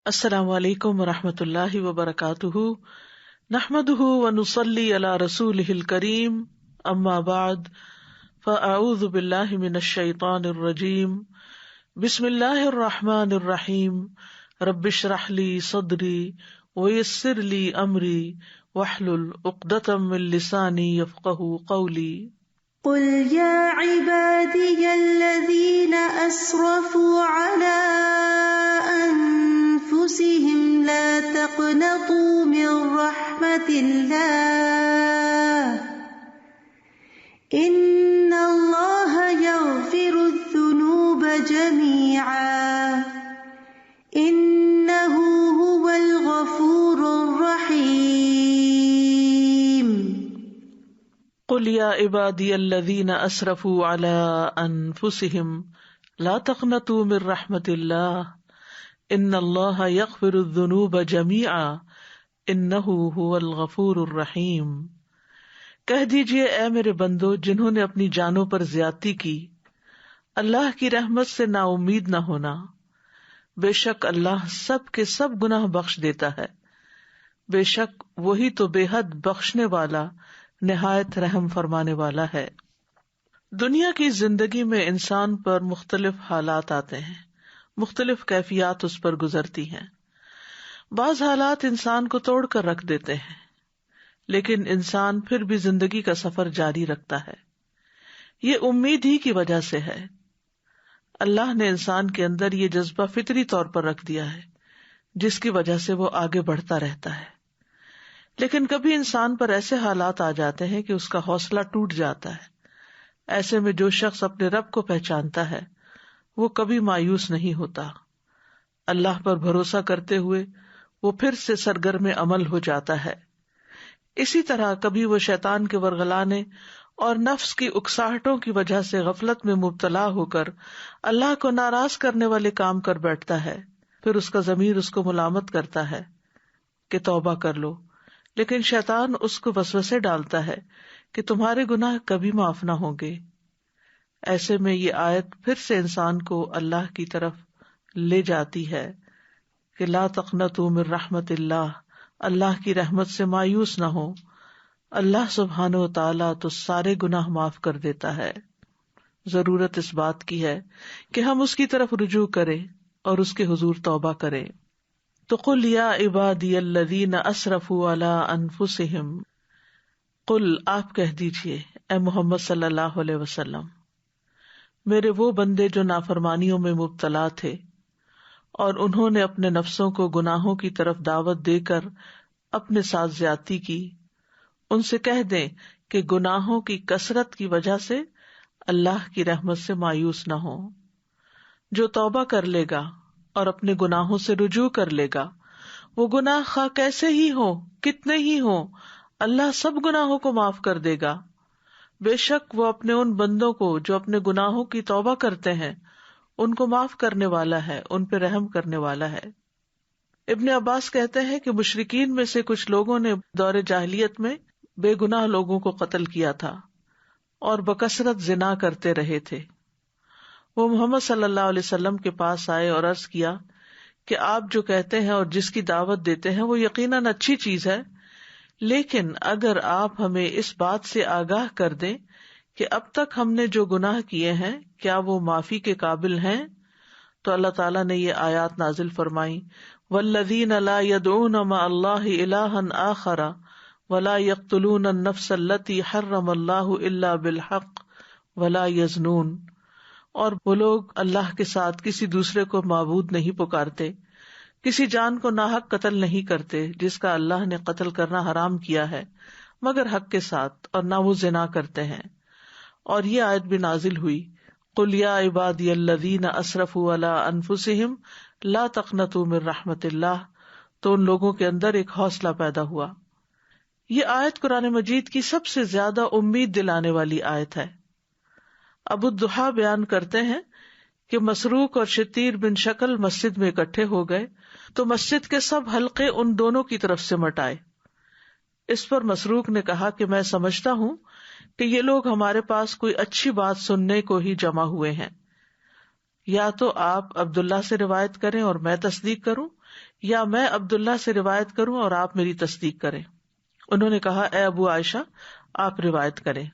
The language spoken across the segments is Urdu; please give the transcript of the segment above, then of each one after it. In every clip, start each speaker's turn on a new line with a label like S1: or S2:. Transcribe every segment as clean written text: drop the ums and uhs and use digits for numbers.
S1: السلام علیکم ورحمۃ اللہ وبرکاتہ، نحمده ونصلی علی رسولہ الکریم، اما بعد فاعوذ باللہ من الشیطان الرجیم، بسم اللہ الرحمن الرحیم، رب اشرح لی صدری ویسر لی امری واحلل عقدۃ من لسانی یفقہوا قولی۔
S2: قل یا عبادی الذین اسرفوا علی انفسهم لا تقنطوا من رحمت اللہ ان اللہ یغفر الذنوب جميعا انہ هو الغفور الرحیم۔
S1: قل یا عبادی الذین اسرفوا علی انفسهم لا تقنطوا من رحمت اللہ ان اللہ یغفر الذنوب جميعا انہ هو الغفور الرحیم۔ کہہ دیجئے اے میرے بندو جنہوں نے اپنی جانوں پر زیادتی کی، اللہ کی رحمت سے نا امید نہ ہونا، بے شک اللہ سب کے سب گناہ بخش دیتا ہے، بے شک وہی تو بے حد بخشنے والا نہایت رحم فرمانے والا ہے۔ دنیا کی زندگی میں انسان پر مختلف حالات آتے ہیں، مختلف کیفیات اس پر گزرتی ہیں۔ بعض حالات انسان کو توڑ کر رکھ دیتے ہیں، لیکن انسان پھر بھی زندگی کا سفر جاری رکھتا ہے۔ یہ امید ہی کی وجہ سے ہے۔ اللہ نے انسان کے اندر یہ جذبہ فطری طور پر رکھ دیا ہے، جس کی وجہ سے وہ آگے بڑھتا رہتا ہے۔ لیکن کبھی انسان پر ایسے حالات آ جاتے ہیں کہ اس کا حوصلہ ٹوٹ جاتا ہے۔ ایسے میں جو شخص اپنے رب کو پہچانتا ہے وہ کبھی مایوس نہیں ہوتا، اللہ پر بھروسہ کرتے ہوئے وہ پھر سے سرگرم عمل ہو جاتا ہے۔ اسی طرح کبھی وہ شیطان کے ورغلانے اور نفس کی اکساہٹوں کی وجہ سے غفلت میں مبتلا ہو کر اللہ کو ناراض کرنے والے کام کر بیٹھتا ہے، پھر اس کا ضمیر اس کو ملامت کرتا ہے کہ توبہ کر لو، لیکن شیطان اس کو وسوسے ڈالتا ہے کہ تمہارے گناہ کبھی معاف نہ ہوں گے۔ ایسے میں یہ آیت پھر سے انسان کو اللہ کی طرف لے جاتی ہے کہ لا تقنطوا من رحمت اللہ، اللہ کی رحمت سے مایوس نہ ہو، اللہ سبحانہ و تعالیٰ تو سارے گناہ معاف کر دیتا ہے۔ ضرورت اس بات کی ہے کہ ہم اس کی طرف رجوع کریں اور اس کے حضور توبہ کریں۔ تو قل یا عبادی الذین اسرفوا علی انفسہم، قل آپ کہہ دیجئے اے محمد صلی اللہ علیہ وسلم، میرے وہ بندے جو نافرمانیوں میں مبتلا تھے اور انہوں نے اپنے نفسوں کو گناہوں کی طرف دعوت دے کر اپنے ساتھ زیادتی کی، ان سے کہہ دیں کہ گناہوں کی کثرت کی وجہ سے اللہ کی رحمت سے مایوس نہ ہوں۔ جو توبہ کر لے گا اور اپنے گناہوں سے رجوع کر لے گا، وہ گناہ خواہ کیسے ہی ہوں، کتنے ہی ہوں، اللہ سب گناہوں کو معاف کر دے گا۔ بے شک وہ اپنے ان بندوں کو جو اپنے گناہوں کی توبہ کرتے ہیں ان کو معاف کرنے والا ہے، ان پہ رحم کرنے والا ہے۔ ابن عباس کہتے ہیں کہ مشرکین میں سے کچھ لوگوں نے دور جاہلیت میں بے گناہ لوگوں کو قتل کیا تھا اور بکثرت زنا کرتے رہے تھے۔ وہ محمد صلی اللہ علیہ وسلم کے پاس آئے اور عرض کیا کہ آپ جو کہتے ہیں اور جس کی دعوت دیتے ہیں وہ یقیناً اچھی چیز ہے، لیکن اگر آپ ہمیں اس بات سے آگاہ کر دیں کہ اب تک ہم نے جو گناہ کیے ہیں کیا وہ معافی کے قابل ہیں، تو اللہ تعالیٰ نے یہ آیات نازل فرمائی، والذین لا يدعون مع اللہ الہا آخر ولا يقتلون النفس التي حرم اللہ الا بالحق ولا يزنون، اور وہ لوگ اللہ کے ساتھ کسی دوسرے کو معبود نہیں پکارتے، کسی جان کو ناحق قتل نہیں کرتے جس کا اللہ نے قتل کرنا حرام کیا ہے مگر حق کے ساتھ، اور نہ وہ زنا کرتے ہیں۔ اور یہ آیت بھی نازل ہوئی، قل یا عبادی الذین اسرفوا علی انفسہم لا تقنطوا من رحمت اللہ، تو ان لوگوں کے اندر ایک حوصلہ پیدا ہوا۔ یہ آیت قرآن مجید کی سب سے زیادہ امید دلانے والی آیت ہے۔ ابو الضحیٰ بیان کرتے ہیں کہ مسروق اور شتیر بن شکل مسجد میں اکٹھے ہو گئے تو مسجد کے سب حلقے ان دونوں کی طرف سے مٹائے۔ اس پر مسروق نے کہا کہ میں سمجھتا ہوں کہ یہ لوگ ہمارے پاس کوئی اچھی بات سننے کو ہی جمع ہوئے ہیں، یا تو آپ عبداللہ سے روایت کریں اور میں تصدیق کروں، یا میں عبداللہ سے روایت کروں اور آپ میری تصدیق کریں؟ انہوں نے کہا اے ابو عائشہ آپ روایت کریں۔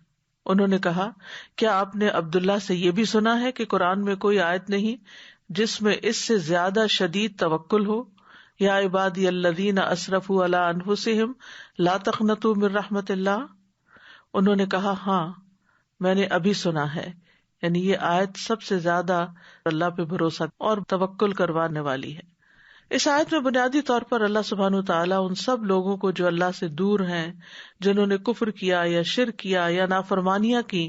S1: انہوں نے کہا کیا آپ نے عبداللہ سے یہ بھی سنا ہے کہ قرآن میں کوئی آیت نہیں جس میں اس سے زیادہ شدید توکل ہو؟ یا عبادی الذین اسرفوا علی انفسہم لا تقنطوا من رحمت اللہ۔ انہوں نے کہا ہاں میں نے ابھی سنا ہے، یعنی یہ آیت سب سے زیادہ اللہ پہ بھروسہ اور توکل کروانے والی ہے۔ اس آیت میں بنیادی طور پر اللہ سبحانہ وتعالیٰ ان سب لوگوں کو جو اللہ سے دور ہیں، جنہوں نے کفر کیا یا شرک کیا یا نافرمانیاں کی،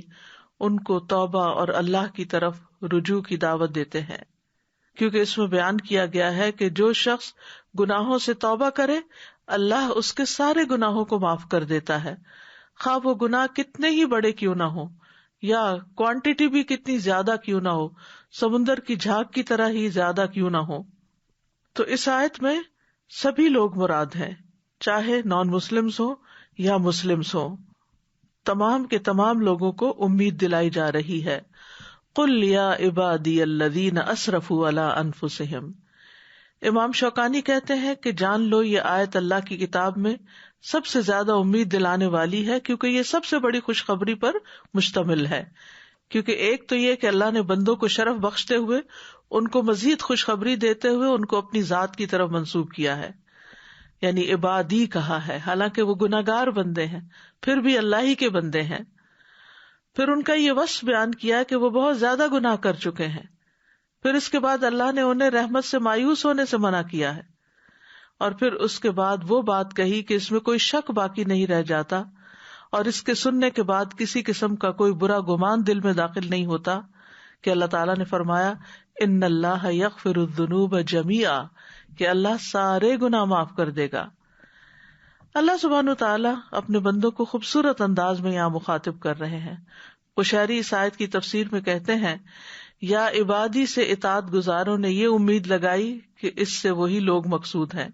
S1: ان کو توبہ اور اللہ کی طرف رجوع کی دعوت دیتے ہیں، کیونکہ اس میں بیان کیا گیا ہے کہ جو شخص گناہوں سے توبہ کرے اللہ اس کے سارے گناہوں کو معاف کر دیتا ہے، خواہ وہ گناہ کتنے ہی بڑے کیوں نہ ہو یا کوانٹٹی بھی کتنی زیادہ کیوں نہ ہو، سمندر کی جھاگ کی طرح ہی زیادہ کیوں نہ ہو۔ تو اس آیت میں سبھی لوگ مراد ہیں، چاہے نان مسلمز ہوں یا مسلمز ہوں، تمام کے تمام لوگوں کو امید دلائی جا رہی ہے۔ قل یا عبادی الذین اسرفوا علی انفسہم۔ امام شوکانی کہتے ہیں کہ جان لو یہ آیت اللہ کی کتاب میں سب سے زیادہ امید دلانے والی ہے، کیونکہ یہ سب سے بڑی خوشخبری پر مشتمل ہے۔ کیونکہ ایک تو یہ کہ اللہ نے بندوں کو شرف بخشتے ہوئے ان کو مزید خوشخبری دیتے ہوئے ان کو اپنی ذات کی طرف منسوب کیا ہے، یعنی عبادی کہا ہے، حالانکہ وہ گناہگار بندے ہیں پھر بھی اللہ ہی کے بندے ہیں۔ پھر ان کا یہ وصف بیان کیا کہ وہ بہت زیادہ گناہ کر چکے ہیں، پھر اس کے بعد اللہ نے انہیں رحمت سے مایوس ہونے سے منع کیا ہے، اور پھر اس کے بعد وہ بات کہی کہ اس میں کوئی شک باقی نہیں رہ جاتا، اور اس کے سننے کے بعد کسی قسم کا کوئی برا گمان دل میں داخل نہیں ہوتا، کہ اللہ تعالیٰ نے فرمایا ان اللہ یغفر الذنوب جمیعا، کہ اللہ سارے گناہ معاف کر دے گا۔ اللہ سبحانہ تعالیٰ اپنے بندوں کو خوبصورت انداز میں یہاں مخاطب کر رہے ہیں۔ قشیری اس آیت کی تفسیر میں کہتے ہیں یا عبادی سے اطاعت گزاروں نے یہ امید لگائی کہ اس سے وہی لوگ مقصود ہیں،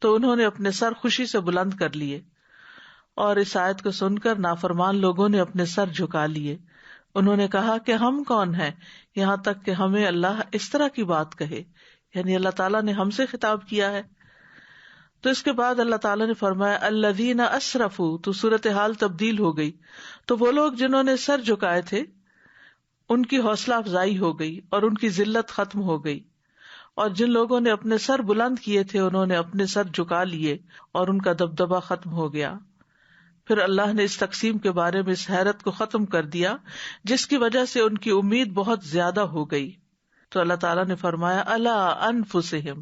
S1: تو انہوں نے اپنے سر خوشی سے بلند کر لیے، اور اس آیت کو سن کر نافرمان لوگوں نے اپنے سر جھکا لیے۔ انہوں نے کہا کہ ہم کون ہیں یہاں تک کہ ہمیں اللہ اس طرح کی بات کہے، یعنی اللہ تعالیٰ نے ہم سے خطاب کیا ہے۔ تو اس کے بعد اللہ تعالیٰ نے فرمایا الذین اسرفوا، تو صورتحال تبدیل ہو گئی، تو وہ لوگ جنہوں نے سر جھکائے تھے ان کی حوصلہ افزائی ہو گئی اور ان کی ذلت ختم ہو گئی، اور جن لوگوں نے اپنے سر بلند کیے تھے انہوں نے اپنے سر جھکا لیے اور ان کا دبدبہ ختم ہو گیا۔ پھر اللہ نے اس تقسیم کے بارے میں اس حیرت کو ختم کر دیا جس کی وجہ سے ان کی امید بہت زیادہ ہو گئی۔ تو اللہ تعالیٰ نے فرمایا الا انفسہم،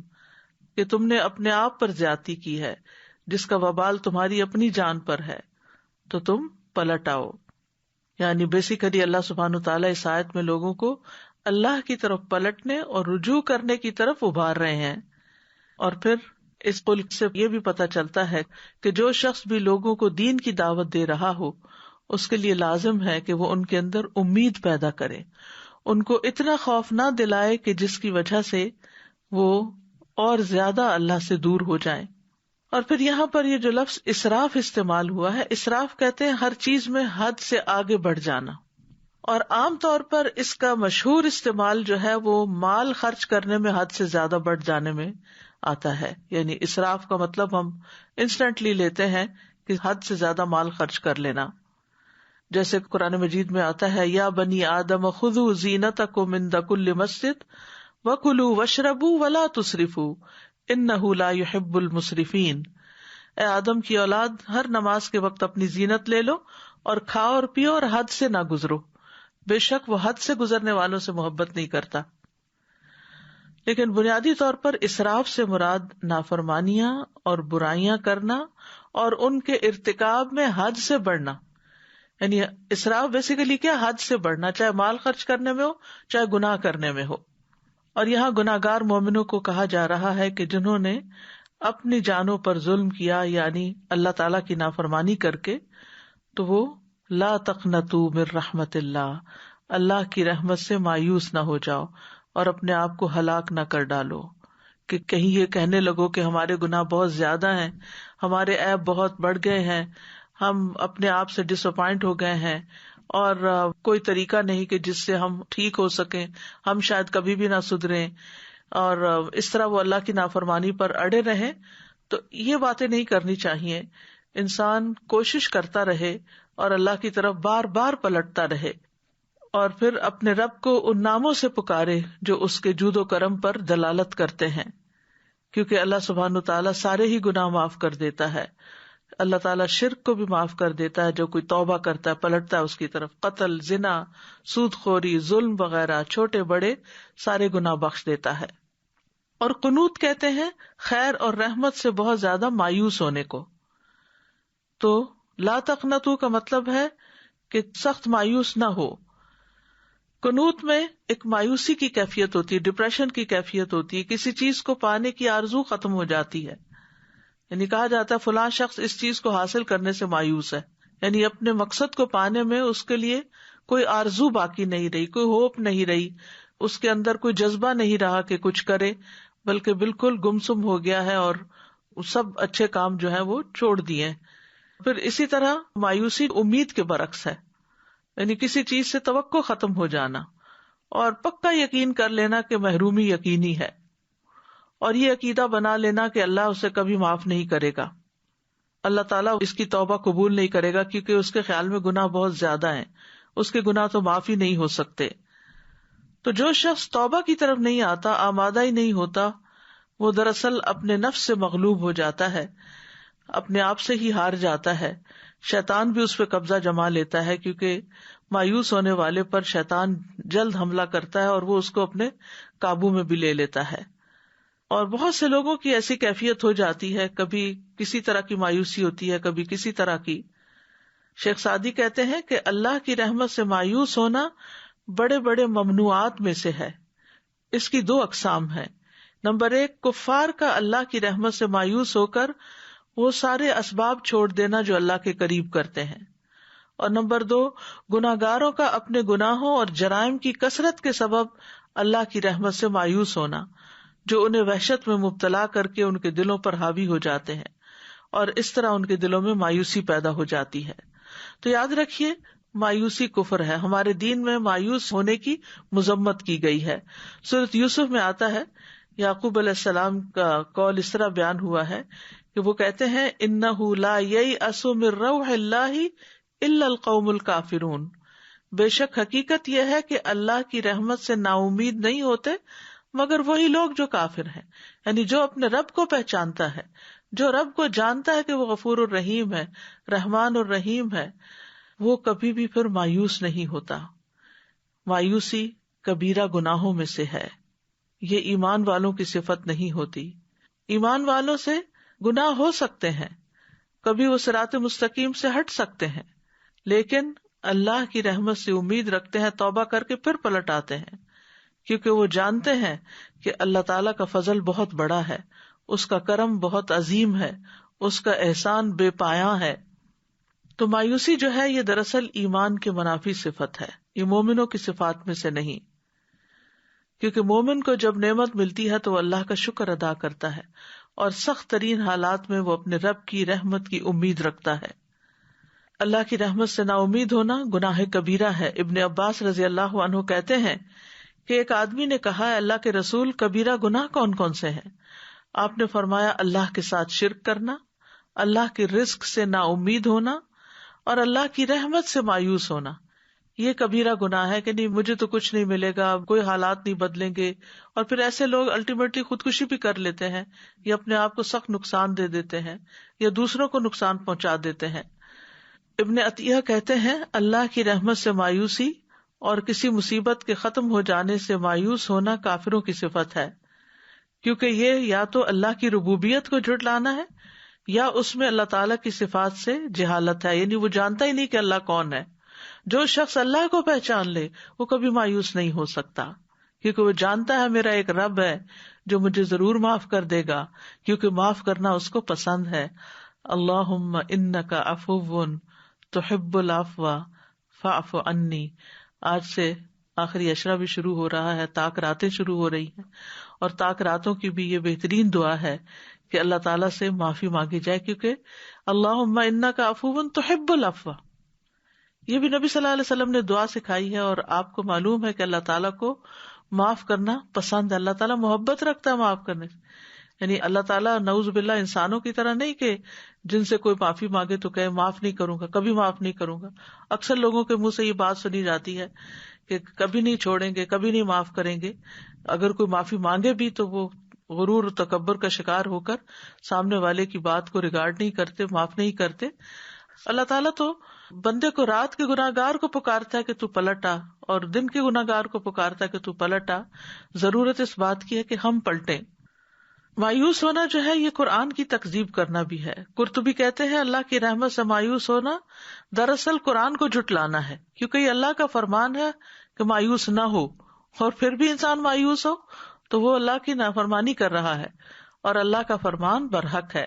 S1: کہ تم نے اپنے آپ پر زیادتی کی ہے، جس کا وبال تمہاری اپنی جان پر ہے، تو تم پلٹ آؤ۔ یعنی بیسیکلی اللہ سبحانہ تعالیٰ اس آیت میں لوگوں کو اللہ کی طرف پلٹنے اور رجوع کرنے کی طرف ابھار رہے ہیں۔ اور پھر اس قول سے یہ بھی پتہ چلتا ہے کہ جو شخص بھی لوگوں کو دین کی دعوت دے رہا ہو اس کے لیے لازم ہے کہ وہ ان کے اندر امید پیدا کرے، ان کو اتنا خوف نہ دلائے کہ جس کی وجہ سے وہ اور زیادہ اللہ سے دور ہو جائیں۔ اور پھر یہاں پر یہ جو لفظ اسراف استعمال ہوا ہے، اسراف کہتے ہیں ہر چیز میں حد سے آگے بڑھ جانا، اور عام طور پر اس کا مشہور استعمال جو ہے وہ مال خرچ کرنے میں حد سے زیادہ بڑھ جانے میں آتا ہے۔ یعنی اسراف کا مطلب ہم انسٹنٹلی لیتے ہیں کہ حد سے زیادہ مال خرچ کر لینا، جیسے قرآن مجید میں آتا ہے یا بنی آدم خذوا زینتکم عند کل مسجد وکلوا واشربوا ولا تسرفوا انہ لا یحب المسرفین۔ اے آدم کی اولاد، ہر نماز کے وقت اپنی زینت لے لو اور کھاؤ اور پیو اور حد سے نہ گزرو، بے شک وہ حد سے گزرنے والوں سے محبت نہیں کرتا۔ لیکن بنیادی طور پر اسراف سے مراد نافرمانیاں اور برائیاں کرنا اور ان کے ارتکاب میں حد سے بڑھنا، یعنی اسراف بیسیکلی کیا، حد سے بڑھنا، چاہے مال خرچ کرنے میں ہو چاہے گناہ کرنے میں ہو۔ اور یہاں گناہگار مومنوں کو کہا جا رہا ہے کہ جنہوں نے اپنی جانوں پر ظلم کیا، یعنی اللہ تعالیٰ کی نافرمانی کر کے، تو وہ لا تقنطوا من رحمت اللہ، اللہ کی رحمت سے مایوس نہ ہو جاؤ اور اپنے آپ کو ہلاک نہ کر ڈالو کہ کہیں یہ کہنے لگو کہ ہمارے گناہ بہت زیادہ ہیں، ہمارے عیب بہت بڑھ گئے ہیں، ہم اپنے آپ سے ڈس اپوائنٹ ہو گئے ہیں اور کوئی طریقہ نہیں کہ جس سے ہم ٹھیک ہو سکیں، ہم شاید کبھی بھی نہ سدھریں، اور اس طرح وہ اللہ کی نافرمانی پر اڑے رہیں. تو یہ باتیں نہیں کرنی چاہیے. انسان کوشش کرتا رہے اور اللہ کی طرف بار بار پلٹتا رہے اور پھر اپنے رب کو ان ناموں سے پکارے جو اس کے جود و کرم پر دلالت کرتے ہیں، کیونکہ اللہ سبحانہ وتعالیٰ سارے ہی گناہ معاف کر دیتا ہے. اللہ تعالیٰ شرک کو بھی معاف کر دیتا ہے، جو کوئی توبہ کرتا ہے پلٹتا ہے اس کی طرف. قتل، زنا، سود خوری، ظلم وغیرہ چھوٹے بڑے سارے گناہ بخش دیتا ہے. اور قنوت کہتے ہیں خیر اور رحمت سے بہت زیادہ مایوس ہونے کو. تو لا تقنطوا کا مطلب ہے کہ سخت مایوس نہ ہو. قنوت میں ایک مایوسی کی کیفیت ہوتی ہے، ڈپریشن کی کیفیت ہوتی ہے، کسی چیز کو پانے کی آرزو ختم ہو جاتی ہے. یعنی کہا جاتا ہے فلاں شخص اس چیز کو حاصل کرنے سے مایوس ہے، یعنی اپنے مقصد کو پانے میں اس کے لیے کوئی آرزو باقی نہیں رہی، کوئی ہوپ نہیں رہی، اس کے اندر کوئی جذبہ نہیں رہا کہ کچھ کرے، بلکہ بالکل گمسم ہو گیا ہے اور سب اچھے کام جو ہیں وہ چھوڑ دیے. پھر اسی طرح مایوسی امید کے برعکس ہے، یعنی کسی چیز سے توقع ختم ہو جانا اور پکا یقین کر لینا کہ محرومی یقینی ہے، اور یہ عقیدہ بنا لینا کہ اللہ اسے کبھی معاف نہیں کرے گا، اللہ تعالیٰ اس کی توبہ قبول نہیں کرے گا کیونکہ اس کے خیال میں گناہ بہت زیادہ ہیں، اس کے گناہ تو معاف ہی نہیں ہو سکتے. تو جو شخص توبہ کی طرف نہیں آتا، آمادہ ہی نہیں ہوتا، وہ دراصل اپنے نفس سے مغلوب ہو جاتا ہے، اپنے آپ سے ہی ہار جاتا ہے. شیطان بھی اس پہ قبضہ جما لیتا ہے، کیونکہ مایوس ہونے والے پر شیطان جلد حملہ کرتا ہے اور وہ اس کو اپنے قابو میں بھی لے لیتا ہے. اور بہت سے لوگوں کی ایسی کیفیت ہو جاتی ہے، کبھی کسی طرح کی مایوسی ہوتی ہے، کبھی کسی طرح کی. شیخ سعدی کہتے ہیں کہ اللہ کی رحمت سے مایوس ہونا بڑے بڑے ممنوعات میں سے ہے. اس کی دو اقسام ہیں. نمبر 1، کفار کا اللہ کی رحمت سے مایوس ہو کر وہ سارے اسباب چھوڑ دینا جو اللہ کے قریب کرتے ہیں. اور نمبر 2، گناہگاروں کا اپنے گناہوں اور جرائم کی کثرت کے سبب اللہ کی رحمت سے مایوس ہونا، جو انہیں وحشت میں مبتلا کر کے ان کے دلوں پر حاوی ہو جاتے ہیں، اور اس طرح ان کے دلوں میں مایوسی پیدا ہو جاتی ہے. تو یاد رکھیے، مایوسی کفر ہے. ہمارے دین میں مایوس ہونے کی مذمت کی گئی ہے. سورۃ یوسف میں آتا ہے، یعقوب علیہ السلام کا قول اس طرح بیان ہوا ہے کہ وہ کہتے ہیں اِنَّهُ لَا يَيْأَسُ مِن رَّوْحِ اللَّهِ إِلَّا الْقَوْمُ الْكَافِرُونَ. بے شک حقیقت یہ ہے کہ اللہ کی رحمت سے نا امید نہیں ہوتے مگر وہی لوگ جو کافر ہیں. یعنی جو اپنے رب کو پہچانتا ہے، جو رب کو جانتا ہے کہ وہ غفور الرحیم ہے، رحمان الرحیم ہے، وہ کبھی بھی پھر مایوس نہیں ہوتا. مایوسی کبیرہ گناہوں میں سے ہے، یہ ایمان والوں کی صفت نہیں ہوتی. ایمان والوں سے گناہ ہو سکتے ہیں، کبھی وہ صراط مستقیم سے ہٹ سکتے ہیں، لیکن اللہ کی رحمت سے امید رکھتے ہیں، توبہ کر کے پھر پلٹ آتے ہیں، کیونکہ وہ جانتے ہیں کہ اللہ تعالیٰ کا فضل بہت بڑا ہے، اس کا کرم بہت عظیم ہے، اس کا احسان بے پایاں ہے. تو مایوسی جو ہے یہ دراصل ایمان کے منافی صفت ہے، یہ مومنوں کی صفات میں سے نہیں. کیونکہ مومن کو جب نعمت ملتی ہے تو وہ اللہ کا شکر ادا کرتا ہے اور سخت ترین حالات میں وہ اپنے رب کی رحمت کی امید رکھتا ہے. اللہ کی رحمت سے نا امید ہونا گناہ کبیرہ ہے. ابن عباس رضی اللہ عنہ کہتے ہیں کہ ایک آدمی نے کہا، اللہ کے رسول، کبیرہ گناہ کون کون سے ہیں؟ آپ نے فرمایا، اللہ کے ساتھ شرک کرنا، اللہ کے رزق سے نا امید ہونا اور اللہ کی رحمت سے مایوس ہونا. یہ کبیرہ گناہ ہے کہ نہیں مجھے تو کچھ نہیں ملے گا، کوئی حالات نہیں بدلیں گے. اور پھر ایسے لوگ الٹیمیٹلی خودکشی بھی کر لیتے ہیں، یا اپنے آپ کو سخت نقصان دے دیتے ہیں، یا دوسروں کو نقصان پہنچا دیتے ہیں. ابن عطیہ کہتے ہیں، اللہ کی رحمت سے مایوسی اور کسی مصیبت کے ختم ہو جانے سے مایوس ہونا کافروں کی صفت ہے، کیونکہ یہ یا تو اللہ کی ربوبیت کو جھٹلانا ہے یا اس میں اللہ تعالیٰ کی صفات سے جہالت ہے، یعنی وہ جانتا ہی نہیں کہ اللہ کون ہے. جو شخص اللہ کو پہچان لے وہ کبھی مایوس نہیں ہو سکتا، کیونکہ وہ جانتا ہے میرا ایک رب ہے جو مجھے ضرور معاف کر دے گا، کیونکہ معاف کرنا اس کو پسند ہے. اللہم انک عفو تحب العفو فاعف عنی. آج سے آخری عشرہ بھی شروع ہو رہا ہے، طاق راتیں شروع ہو رہی ہیں، اور طاق راتوں کی بھی یہ بہترین دعا ہے کہ اللہ تعالیٰ سے معافی مانگی جائے، کیونکہ اللہم انک عفو تحب العفو یہ بھی نبی صلی اللہ علیہ وسلم نے دعا سکھائی ہے. اور آپ کو معلوم ہے کہ اللہ تعالیٰ کو معاف کرنا پسند ہے، اللہ تعالیٰ محبت رکھتا ہے معاف کرنے سے. یعنی اللہ تعالیٰ نعوذ باللہ انسانوں کی طرح نہیں کہ جن سے کوئی معافی مانگے تو کہے معاف نہیں کروں گا، کبھی معاف نہیں کروں گا. اکثر لوگوں کے منہ سے یہ بات سنی جاتی ہے کہ کبھی نہیں چھوڑیں گے، کبھی نہیں معاف کریں گے. اگر کوئی معافی مانگے بھی تو وہ غرور و تکبر کا شکار ہو کر سامنے والے کی بات کو ریگارڈ نہیں کرتے، معاف نہیں کرتے. اللہ تعالیٰ تو بندے کو رات کے گناہگار کو پکارتا ہے کہ تو پلٹ آ، اور دن کے گناہگار کو پکارتا ہے کہ تو پلٹ آ. ضرورت اس بات کی ہے کہ ہم پلٹیں. مایوس ہونا جو ہے یہ قرآن کی تکذیب کرنا بھی ہے. قرطبی کہتے ہیں اللہ کی رحمت سے مایوس ہونا دراصل قرآن کو جھٹلانا ہے، کیونکہ یہ اللہ کا فرمان ہے کہ مایوس نہ ہو، اور پھر بھی انسان مایوس ہو تو وہ اللہ کی نافرمانی کر رہا ہے، اور اللہ کا فرمان برحق ہے.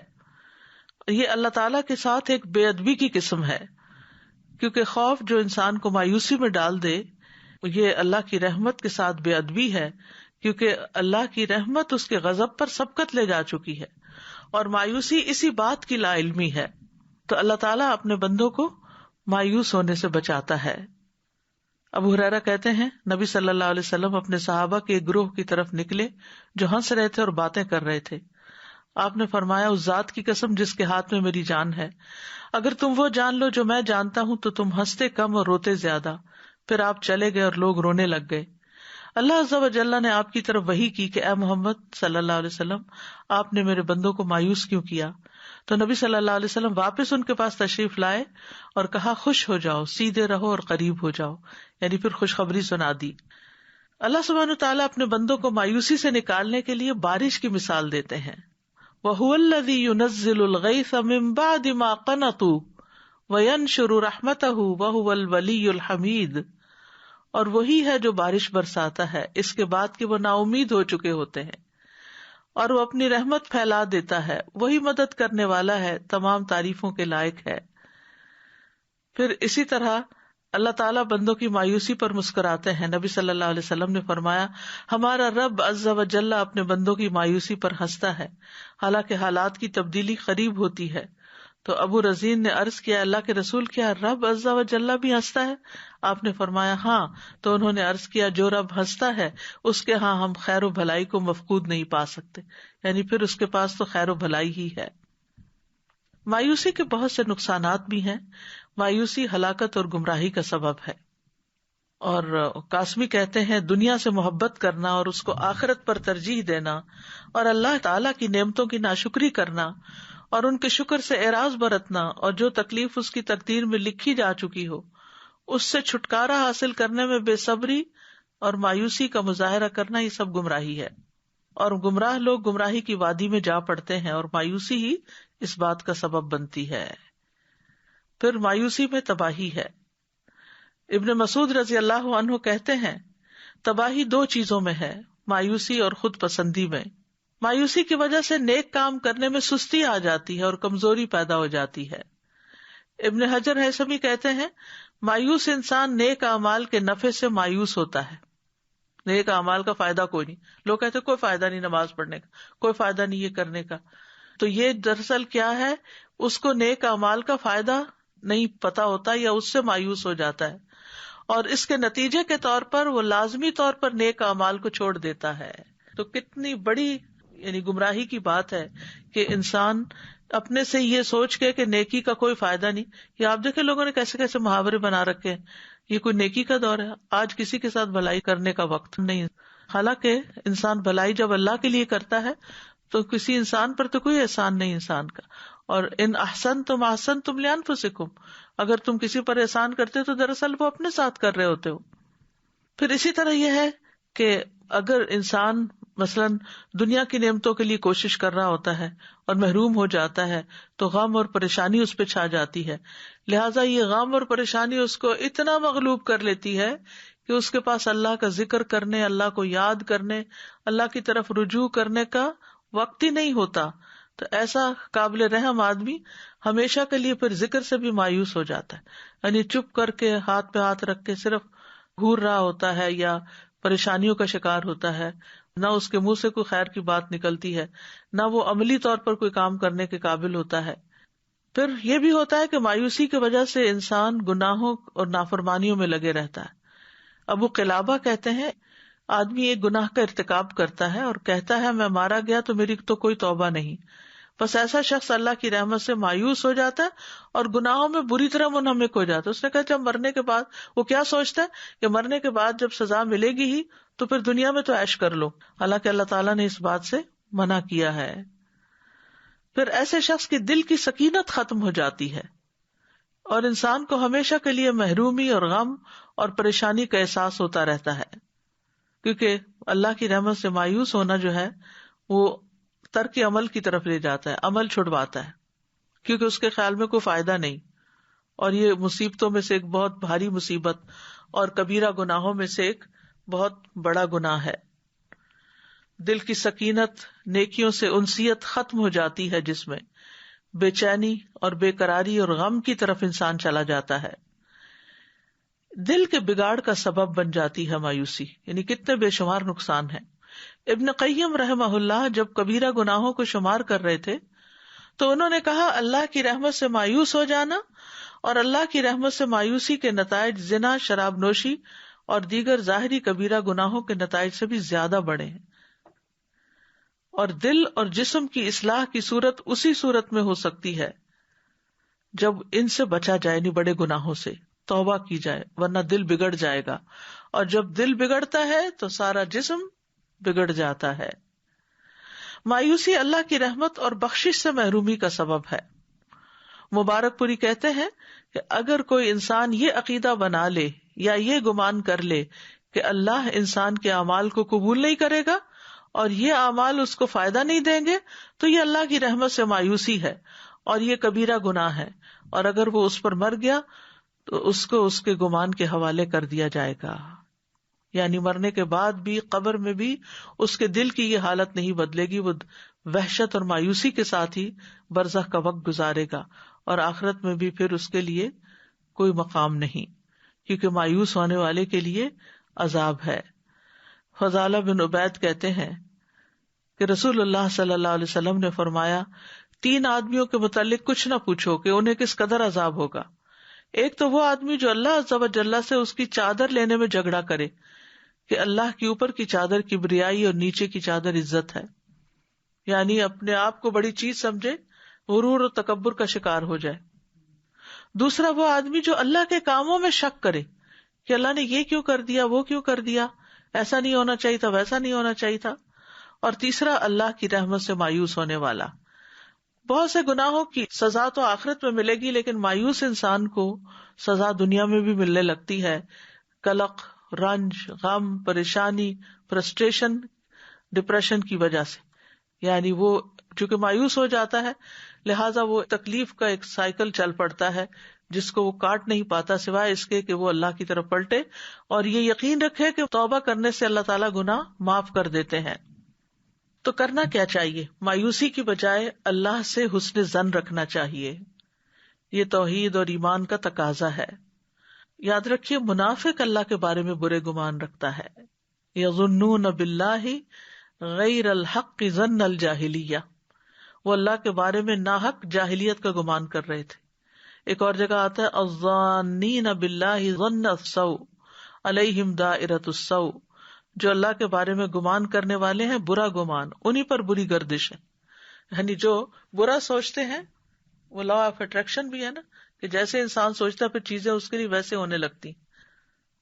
S1: یہ اللہ تعالیٰ کے ساتھ ایک بے ادبی کی قسم ہے، کیونکہ خوف جو انسان کو مایوسی میں ڈال دے یہ اللہ کی رحمت کے ساتھ بے ادبی ہے، کیونکہ اللہ کی رحمت اس کے غضب پر سبقت لے جا چکی ہے، اور مایوسی اسی بات کی لا علمی ہے. تو اللہ تعالیٰ اپنے بندوں کو مایوس ہونے سے بچاتا ہے. ابو ہریرہ کہتے ہیں نبی صلی اللہ علیہ وسلم اپنے صحابہ کے ایک گروہ کی طرف نکلے جو ہنس رہے تھے اور باتیں کر رہے تھے. آپ نے فرمایا اس ذات کی قسم جس کے ہاتھ میں میری جان ہے، اگر تم وہ جان لو جو میں جانتا ہوں تو تم ہنستے کم اور روتے زیادہ. پھر آپ چلے گئے اور لوگ رونے لگ گئے. اللہ عز و جل نے آپ کی طرف وحی کی کہ اے محمد صلی اللہ علیہ وسلم آپ نے میرے بندوں کو مایوس کیوں کیا؟ تو نبی صلی اللہ علیہ وسلم واپس ان کے پاس تشریف لائے اور کہا خوش ہو جاؤ، سیدھے رہو اور قریب ہو جاؤ، یعنی پھر خوشخبری سنا دی. اللہ سبحانہ وتعالیٰ اپنے بندوں کو مایوسی سے نکالنے کے لیے بارش کی مثال دیتے ہیں. وَهُوَ الَّذِي يُنَزِّلُ الْغَيْثَ مِن بَعْدِ مَا قَنَطُوا وَيَنشُرُ رَحْمَتَهُ وَهُوَ الْوَلِيُّ الْحَمِيدُ، اور وہی ہے جو بارش برساتا ہے اس کے بعد کہ وہ نا امید ہو چکے ہوتے ہیں، اور وہ اپنی رحمت پھیلا دیتا ہے، وہی مدد کرنے والا ہے، تمام تعریفوں کے لائق ہے. پھر اسی طرح اللہ تعالیٰ بندوں کی مایوسی پر مسکراتے ہیں. نبی صلی اللہ علیہ وسلم نے فرمایا ہمارا رب عز و جل اپنے بندوں کی مایوسی پر ہنستا ہے حالانکہ حالات کی تبدیلی قریب ہوتی ہے. تو ابو رزین نے عرض کیا اللہ کے رسول کیا رب عز و جل بھی ہنستا ہے؟ آپ نے فرمایا ہاں. تو انہوں نے عرض کیا جو رب ہنستا ہے اس کے ہاں ہم خیر و بھلائی کو مفقود نہیں پا سکتے، یعنی پھر اس کے پاس تو خیر و بھلائی ہی ہے. مایوسی کے بہت سے نقصانات بھی ہیں. مایوسی ہلاکت اور گمراہی کا سبب ہے. اور قاسمی کہتے ہیں دنیا سے محبت کرنا اور اس کو آخرت پر ترجیح دینا، اور اللہ تعالیٰ کی نعمتوں کی ناشکری کرنا اور ان کے شکر سے اعراض برتنا، اور جو تکلیف اس کی تقدیر میں لکھی جا چکی ہو اس سے چھٹکارا حاصل کرنے میں بے صبری اور مایوسی کا مظاہرہ کرنا، یہ سب گمراہی ہے. اور گمراہ لوگ گمراہی کی وادی میں جا پڑتے ہیں، اور مایوسی ہی اس بات کا سبب بنتی ہے. پھر مایوسی میں تباہی ہے. ابن مسعود رضی اللہ عنہ کہتے ہیں تباہی دو چیزوں میں ہے، مایوسی اور خود پسندی میں. مایوسی کی وجہ سے نیک کام کرنے میں سستی آ جاتی ہے اور کمزوری پیدا ہو جاتی ہے. ابن حجر ہیثمی کہتے ہیں مایوس انسان نیک اعمال کے نفع سے مایوس ہوتا ہے. نیک اعمال کا فائدہ کوئی نہیں. لوگ کہتے کوئی فائدہ نہیں نماز پڑھنے کا، کوئی فائدہ نہیں یہ کرنے کا. تو یہ دراصل کیا ہے، اس کو نیک اعمال کا فائدہ نہیں پتا ہوتا یا اس سے مایوس ہو جاتا ہے، اور اس کے نتیجے کے طور پر وہ لازمی طور پر نیک اعمال کو چھوڑ دیتا ہے. تو کتنی بڑی یعنی گمراہی کی بات ہے کہ انسان اپنے سے یہ سوچ کے کہ نیکی کا کوئی فائدہ نہیں. یہ آپ دیکھیں لوگوں نے کیسے کیسے محاورے بنا رکھے ہیں، یہ کوئی نیکی کا دور ہے، آج کسی کے ساتھ بھلائی کرنے کا وقت نہیں. حالانکہ انسان بھلائی جب اللہ کے لیے کرتا ہے تو کسی انسان پر تو کوئی احسان نہیں انسان کا. اور ان احسنتم احسنتم لانفسکم، اگر تم کسی پر احسان کرتے ہو تو دراصل وہ اپنے ساتھ کر رہے ہوتے ہو. پھر اسی طرح یہ ہے کہ اگر انسان مثلاً دنیا کی نعمتوں کے لیے کوشش کر رہا ہوتا ہے اور محروم ہو جاتا ہے تو غم اور پریشانی اس پہ چھا جاتی ہے. لہٰذا یہ غم اور پریشانی اس کو اتنا مغلوب کر لیتی ہے کہ اس کے پاس اللہ کا ذکر کرنے، اللہ کو یاد کرنے، اللہ کی طرف رجوع کرنے کا وقت ہی نہیں ہوتا. تو ایسا قابل رحم آدمی ہمیشہ کے لیے پھر ذکر سے بھی مایوس ہو جاتا ہے، یعنی چپ کر کے ہاتھ پہ ہاتھ رکھ کے صرف گھور رہا ہوتا ہے یا پریشانیوں کا شکار ہوتا ہے. نہ اس کے منہ سے کوئی خیر کی بات نکلتی ہے، نہ وہ عملی طور پر کوئی کام کرنے کے قابل ہوتا ہے. پھر یہ بھی ہوتا ہے کہ مایوسی کی وجہ سے انسان گناہوں اور نافرمانیوں میں لگے رہتا ہے. ابو قلابہ کہتے ہیں آدمی ایک گناہ کا ارتکاب کرتا ہے اور کہتا ہے میں مارا گیا تو میری تو کوئی توبہ نہیں، بس ایسا شخص اللہ کی رحمت سے مایوس ہو جاتا ہے اور گناہوں میں بری طرح منہمک ہو جاتا ہے. اس نے کہا جب مرنے کے بعد، وہ کیا سوچتا ہے کہ مرنے کے بعد جب سزا ملے گی ہی تو پھر دنیا میں تو عیش کر لو، حالانکہ اللہ تعالیٰ نے اس بات سے منع کیا ہے. پھر ایسے شخص کی دل کی سکینت ختم ہو جاتی ہے اور انسان کو ہمیشہ کے لیے محرومی اور غم اور پریشانی کا احساس ہوتا رہتا ہے، کیونکہ اللہ کی رحمت سے مایوس ہونا جو ہے وہ ترک عمل کی طرف لے جاتا ہے، عمل چھڑواتا ہے، کیونکہ اس کے خیال میں کوئی فائدہ نہیں. اور یہ مصیبتوں میں سے ایک بہت بھاری مصیبت اور کبیرہ گناہوں میں سے ایک بہت بڑا گناہ ہے. دل کی سکینت، نیکیوں سے انسیت ختم ہو جاتی ہے، جس میں بے چینی اور بے قراری اور غم کی طرف انسان چلا جاتا ہے. دل کے بگاڑ کا سبب بن جاتی ہے مایوسی، یعنی کتنے بے شمار نقصان ہیں. ابن قیم رحمہ اللہ جب کبیرہ گناہوں کو شمار کر رہے تھے تو انہوں نے کہا اللہ کی رحمت سے مایوس ہو جانا اور اللہ کی رحمت سے مایوسی کے نتائج زنا، شراب نوشی اور دیگر ظاہری کبیرہ گناہوں کے نتائج سے بھی زیادہ بڑے ہیں. اور دل اور جسم کی اصلاح کی صورت اسی صورت میں ہو سکتی ہے جب ان سے بچا جائے، نہیں بڑے گناہوں سے توبہ کی جائے، ورنہ دل بگڑ جائے گا، اور جب دل بگڑتا ہے تو سارا جسم بگڑ جاتا ہے. مایوسی اللہ کی رحمت اور بخشش سے محرومی کا سبب ہے. مبارک پوری کہتے ہیں کہ اگر کوئی انسان یہ عقیدہ بنا لے یا یہ گمان کر لے کہ اللہ انسان کے اعمال کو قبول نہیں کرے گا اور یہ اعمال اس کو فائدہ نہیں دیں گے تو یہ اللہ کی رحمت سے مایوسی ہے اور یہ کبیرہ گناہ ہے، اور اگر وہ اس پر مر گیا تو اس کو اس کے گمان کے حوالے کر دیا جائے گا. یعنی مرنے کے بعد بھی، قبر میں بھی اس کے دل کی یہ حالت نہیں بدلے گی، وہ وحشت اور مایوسی کے ساتھ ہی برزخ کا وقت گزارے گا، اور آخرت میں بھی پھر اس کے لیے کوئی مقام نہیں، کیونکہ مایوس ہونے والے کے لیے عذاب ہے. فضالہ بن عبید کہتے ہیں کہ رسول اللہ صلی اللہ علیہ وسلم نے فرمایا 3 آدمیوں کے متعلق کچھ نہ پوچھو کہ انہیں کس قدر عذاب ہوگا. ایک تو وہ آدمی جو اللہ عز و جل سے اس کی چادر لینے میں جھگڑا کرے کہ اللہ کی اوپر کی چادر کبریائی اور نیچے کی چادر عزت ہے، یعنی اپنے آپ کو بڑی چیز سمجھے، غرور اور تکبر کا شکار ہو جائے. دوسرا وہ آدمی جو اللہ کے کاموں میں شک کرے کہ اللہ نے یہ کیوں کر دیا، وہ کیوں کر دیا، ایسا نہیں ہونا چاہیے تھا، ویسا نہیں ہونا چاہیے تھا. اور تیسرا اللہ کی رحمت سے مایوس ہونے والا. بہت سے گناہوں کی سزا تو آخرت میں ملے گی، لیکن مایوس انسان کو سزا دنیا میں بھی ملنے لگتی ہے. قلق، رنج، غم، پریشانی، فرسٹریشن، ڈپریشن کی وجہ سے. یعنی وہ چونکہ مایوس ہو جاتا ہے لہٰذا وہ تکلیف کا ایک سائیکل چل پڑتا ہے جس کو وہ کاٹ نہیں پاتا سوائے اس کے کہ وہ اللہ کی طرف پلٹے اور یہ یقین رکھے کہ توبہ کرنے سے اللہ تعالیٰ گناہ معاف کر دیتے ہیں. تو کرنا کیا چاہیے؟ مایوسی کی بجائے اللہ سے حسن ظن رکھنا چاہیے. یہ توحید اور ایمان کا تقاضا ہے. یاد رکھیے منافق اللہ کے بارے میں برے گمان رکھتا ہے. یظنون باللہ غیر الحق ظن الجاہلیہ، وہ اللہ کے بارے میں ناحق جاہلیت کا گمان کر رہے تھے. ایک اور جگہ آتا ہے الظانین باللہ ظن السوء علیہم دائرۃ السوء، جو اللہ کے بارے میں گمان کرنے والے ہیں برا گمان، انہی پر بری گردش ہے. یعنی جو برا سوچتے ہیں، وہ لا آف اٹریکشن بھی ہے نا کہ جیسے انسان سوچتا ہے پھر چیزیں اس کے لیے ویسے ہونے لگتی.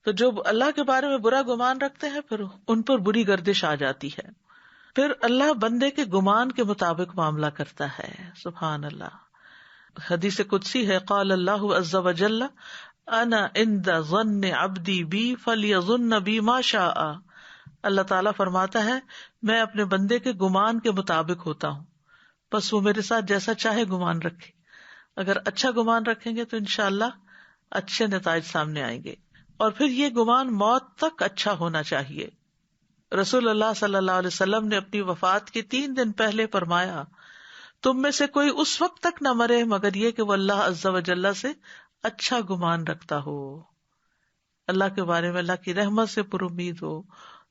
S1: تو جو اللہ کے بارے میں برا گمان رکھتے ہیں پھر ان پر بری گردش آ جاتی ہے. پھر اللہ بندے کے گمان کے مطابق معاملہ کرتا ہے. سبحان اللہ. حدیث قدسی ہے قال اللہ عز وجل انا عند ظن عبدی بی فلیظن بی ما شاء. اللہ تعالیٰ فرماتا ہے میں اپنے بندے کے گمان کے مطابق ہوتا ہوں، بس وہ میرے ساتھ جیسا چاہے گمان رکھے. اگر اچھا گمان رکھیں گے تو انشاءاللہ اچھے نتائج سامنے آئیں گے. اور پھر یہ گمان موت تک اچھا ہونا چاہیے. رسول اللہ صلی اللہ علیہ وسلم نے اپنی وفات کے 3 دن پہلے فرمایا تم میں سے کوئی اس وقت تک نہ مرے مگر یہ کہ وہ اللہ عز و جل سے اچھا گمان رکھتا ہو، اللہ کے بارے میں اللہ کی رحمت سے پر امید ہو،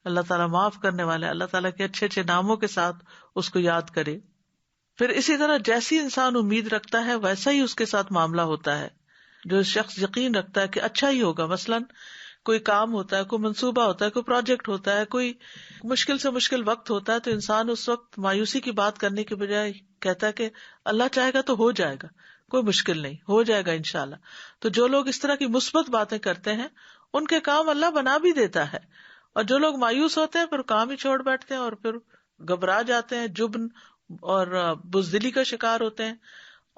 S1: اللہ تعالیٰ معاف کرنے والے، اللہ تعالیٰ کے اچھے اچھے ناموں کے ساتھ اس کو یاد کرے. پھر اسی طرح جیسی انسان امید رکھتا ہے ویسا ہی اس کے ساتھ معاملہ ہوتا ہے. جو شخص یقین رکھتا ہے کہ اچھا ہی ہوگا، مثلاً کوئی کام ہوتا ہے، کوئی منصوبہ ہوتا ہے، کوئی پروجیکٹ ہوتا ہے، کوئی مشکل سے مشکل وقت ہوتا ہے، تو انسان اس وقت مایوسی کی بات کرنے کے بجائے کہتا ہے کہ اللہ چاہے گا تو ہو جائے گا، کوئی مشکل نہیں، ہو جائے گا انشاءاللہ. تو جو لوگ اس طرح کی مثبت باتیں کرتے ہیں ان کے کام اللہ بنا بھی دیتا ہے، اور جو لوگ مایوس ہوتے ہیں پھر کام ہی چھوڑ بیٹھتے ہیں اور پھر گھبرا جاتے ہیں، جبن اور بزدلی کا شکار ہوتے ہیں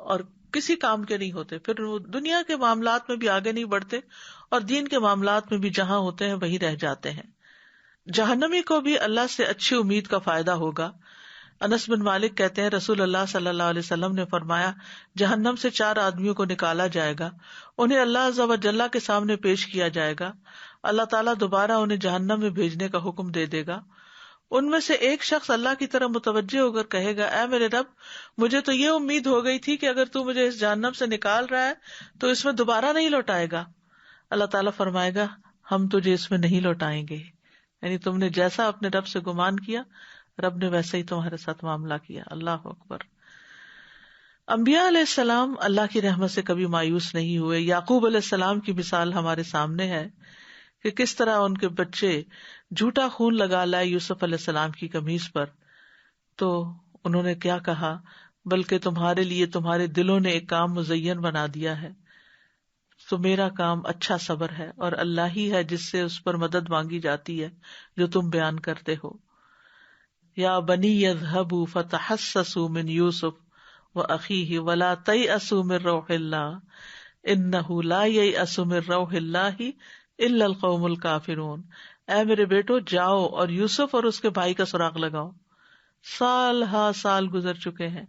S1: اور کسی کام کے نہیں ہوتے، پھر وہ دنیا کے معاملات میں بھی آگے نہیں بڑھتے اور دین کے معاملات میں بھی جہاں ہوتے ہیں وہیں رہ جاتے ہیں. جہنمی کو بھی اللہ سے اچھی امید کا فائدہ ہوگا. انس بن مالک کہتے ہیں رسول اللہ صلی اللہ علیہ وسلم نے فرمایا جہنم سے 4 آدمیوں کو نکالا جائے گا، انہیں اللہ عز و جل کے سامنے پیش کیا جائے گا، اللہ تعالیٰ دوبارہ انہیں جہنم میں بھیجنے کا حکم دے دے گا. ان میں سے ایک شخص اللہ کی طرف متوجہ ہو کر کہے گا اے میرے رب، مجھے تو یہ امید ہو گئی تھی کہ اگر تو مجھے اس جہنم سے نکال رہا ہے تو اس میں دوبارہ نہیں لوٹائے گا. اللہ تعالیٰ فرمائے گا ہم تجھے اس میں نہیں لوٹائیں گے، یعنی تم نے جیسا اپنے رب سے گمان کیا رب نے ویسا ہی تمہارے ساتھ معاملہ کیا. اللہ اکبر. انبیاء علیہ السلام اللہ کی رحمت سے کبھی مایوس نہیں ہوئے. یعقوب علیہ السلام کی مثال ہمارے سامنے ہے کہ کس طرح ان کے بچے جھوٹا خون لگا لائے یوسف علیہ السلام کی قمیص پر، تو انہوں نے کیا کہا، بلکہ تمہارے لیے تمہارے دلوں نے ایک کام مزین بنا دیا ہے، تو میرا کام اچھا صبر ہے اور اللہ ہی ہے جس سے اس پر مدد مانگی جاتی ہے جو تم بیان کرتے ہو. یا بنی یذهبوا فتحسسوا من یوسف واخیہ ولا تیأسوا من روح اللہ انہ لا ییأس من روح اللہ الا القوم الکافرون. اے میرے بیٹو جاؤ اور یوسف اور اس کے بھائی کا سراغ لگاؤ. سال ہا سال گزر چکے ہیں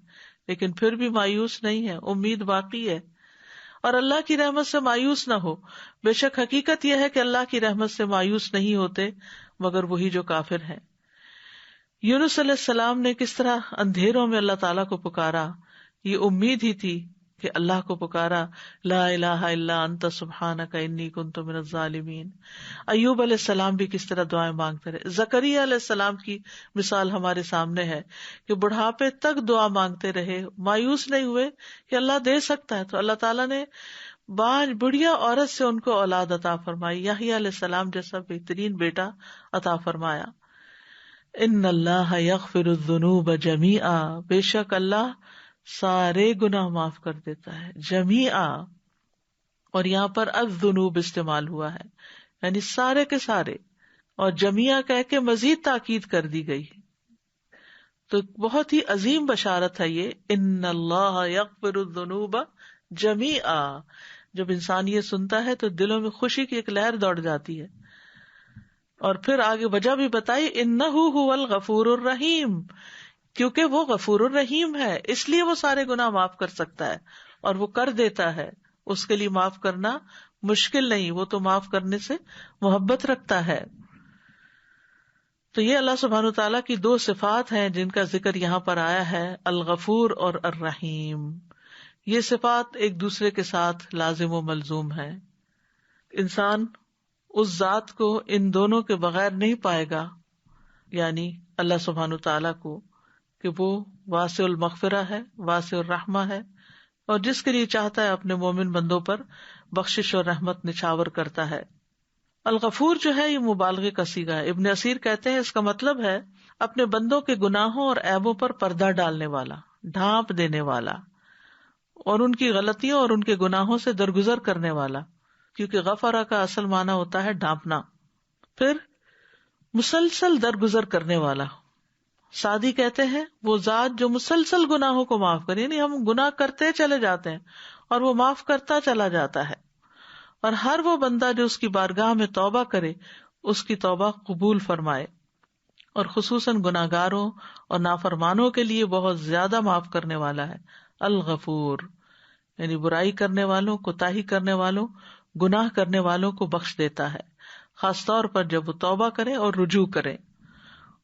S1: لیکن پھر بھی مایوس نہیں ہے، امید باقی ہے. اور اللہ کی رحمت سے مایوس نہ ہو، بے شک حقیقت یہ ہے کہ اللہ کی رحمت سے مایوس نہیں ہوتے مگر وہی جو کافر ہیں. یونس علیہ السلام نے کس طرح اندھیروں میں اللہ تعالیٰ کو پکارا، یہ امید ہی تھی کہ اللہ کو پکارا، لا الہ الا انت سبحانک انی کنت من الظالمین. ایوب علیہ السلام بھی کس طرح دعائیں مانگتے رہے. زکریا علیہ السلام کی مثال ہمارے سامنے ہے کہ بڑھاپے تک دعا مانگتے رہے، مایوس نہیں ہوئے کہ اللہ دے سکتا ہے. تو اللہ تعالیٰ نے بڑھیا عورت سے ان کو اولاد عطا فرمائی، یحییٰ علیہ السلام جیسا بہترین بیٹا عطا فرمایا. ان اللہ یغفر الذنوب جمیعا، بے شک اللہ سارے گناہ معاف کر دیتا ہے. جمیعا، اور یہاں پر الذنوب استعمال ہوا ہے یعنی سارے کے سارے، اور جمیعا کہہ کے مزید تاکید کر دی گئی. تو بہت ہی عظیم بشارت ہے یہ، ان اللہ یغفر الذنوب جمیعا. جب انسان یہ سنتا ہے تو دلوں میں خوشی کی ایک لہر دوڑ جاتی ہے. اور پھر آگے وجہ بھی بتائی، انہ هو الغفور الرحیم، کیونکہ وہ غفور الرحیم ہے اس لیے وہ سارے گناہ معاف کر سکتا ہے اور وہ کر دیتا ہے. اس کے لیے معاف کرنا مشکل نہیں، وہ تو معاف کرنے سے محبت رکھتا ہے. تو یہ اللہ سبحانہ تعالیٰ کی 2 صفات ہیں جن کا ذکر یہاں پر آیا ہے، الغفور اور الرحیم. یہ صفات ایک دوسرے کے ساتھ لازم و ملزوم ہے. انسان اس ذات کو ان دونوں کے بغیر نہیں پائے گا، یعنی اللہ سبحانہ تعالیٰ کو، کہ وہ واسع المغفرہ ہے، واسع الرحمہ ہے، اور جس کے لیے چاہتا ہے اپنے مومن بندوں پر بخشش اور رحمت نچھاور کرتا ہے. الغفور جو ہے یہ مبالغے کا صیغہ ہے. ابن اسیر کہتے ہیں اس کا مطلب ہے اپنے بندوں کے گناہوں اور عیبوں پر پردہ ڈالنے والا، ڈھانپ دینے والا، اور ان کی غلطیوں اور ان کے گناہوں سے درگزر کرنے والا، کیونکہ غفرہ کا اصل معنی ہوتا ہے ڈھانپنا. پھر مسلسل درگزر کرنے والا. سعدی کہتے ہیں وہ ذات جو مسلسل گناہوں کو معاف کرے، یعنی ہم گناہ کرتے چلے جاتے ہیں اور وہ معاف کرتا چلا جاتا ہے، اور ہر وہ بندہ جو اس کی بارگاہ میں توبہ کرے اس کی توبہ قبول فرمائے، اور خصوصاً گناہگاروں اور نافرمانوں کے لیے بہت زیادہ معاف کرنے والا ہے. الغفور یعنی برائی کرنے والوں، کوتاہی کرنے والوں، گناہ کرنے والوں کو بخش دیتا ہے، خاص طور پر جب وہ توبہ کرے اور رجوع کرے.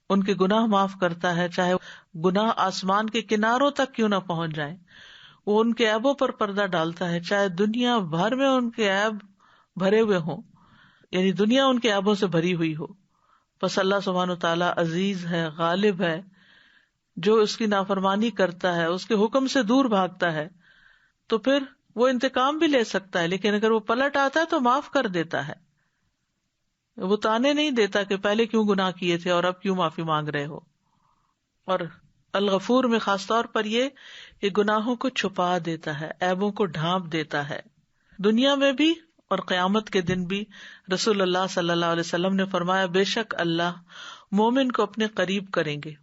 S1: ان کے گناہ معاف کرتا ہے، چاہے گناہ آسمان کے کناروں تک کیوں نہ پہنچ جائیں. وہ ان کے عیبوں پر پردہ ڈالتا ہے، چاہے دنیا بھر میں ان کے عیب بھرے ہوئے ہوں، یعنی دنیا ان کے عیبوں سے بھری ہوئی ہو. بس اللہ سبحانہ تعالیٰ عزیز ہے، غالب ہے. جو اس کی نافرمانی کرتا ہے، اس کے حکم سے دور بھاگتا ہے، تو پھر وہ انتقام بھی لے سکتا ہے، لیکن اگر وہ پلٹ آتا ہے تو معاف کر دیتا ہے. وہ تانے نہیں دیتا کہ پہلے کیوں گناہ کیے تھے اور اب کیوں معافی مانگ رہے ہو. اور الغفور میں خاص طور پر یہ گناہوں کو چھپا دیتا ہے، عیبوں کو ڈھانپ دیتا ہے، دنیا میں بھی اور قیامت کے دن بھی. رسول اللہ صلی اللہ علیہ وسلم نے فرمایا، بے شک اللہ مومن کو اپنے قریب کریں گے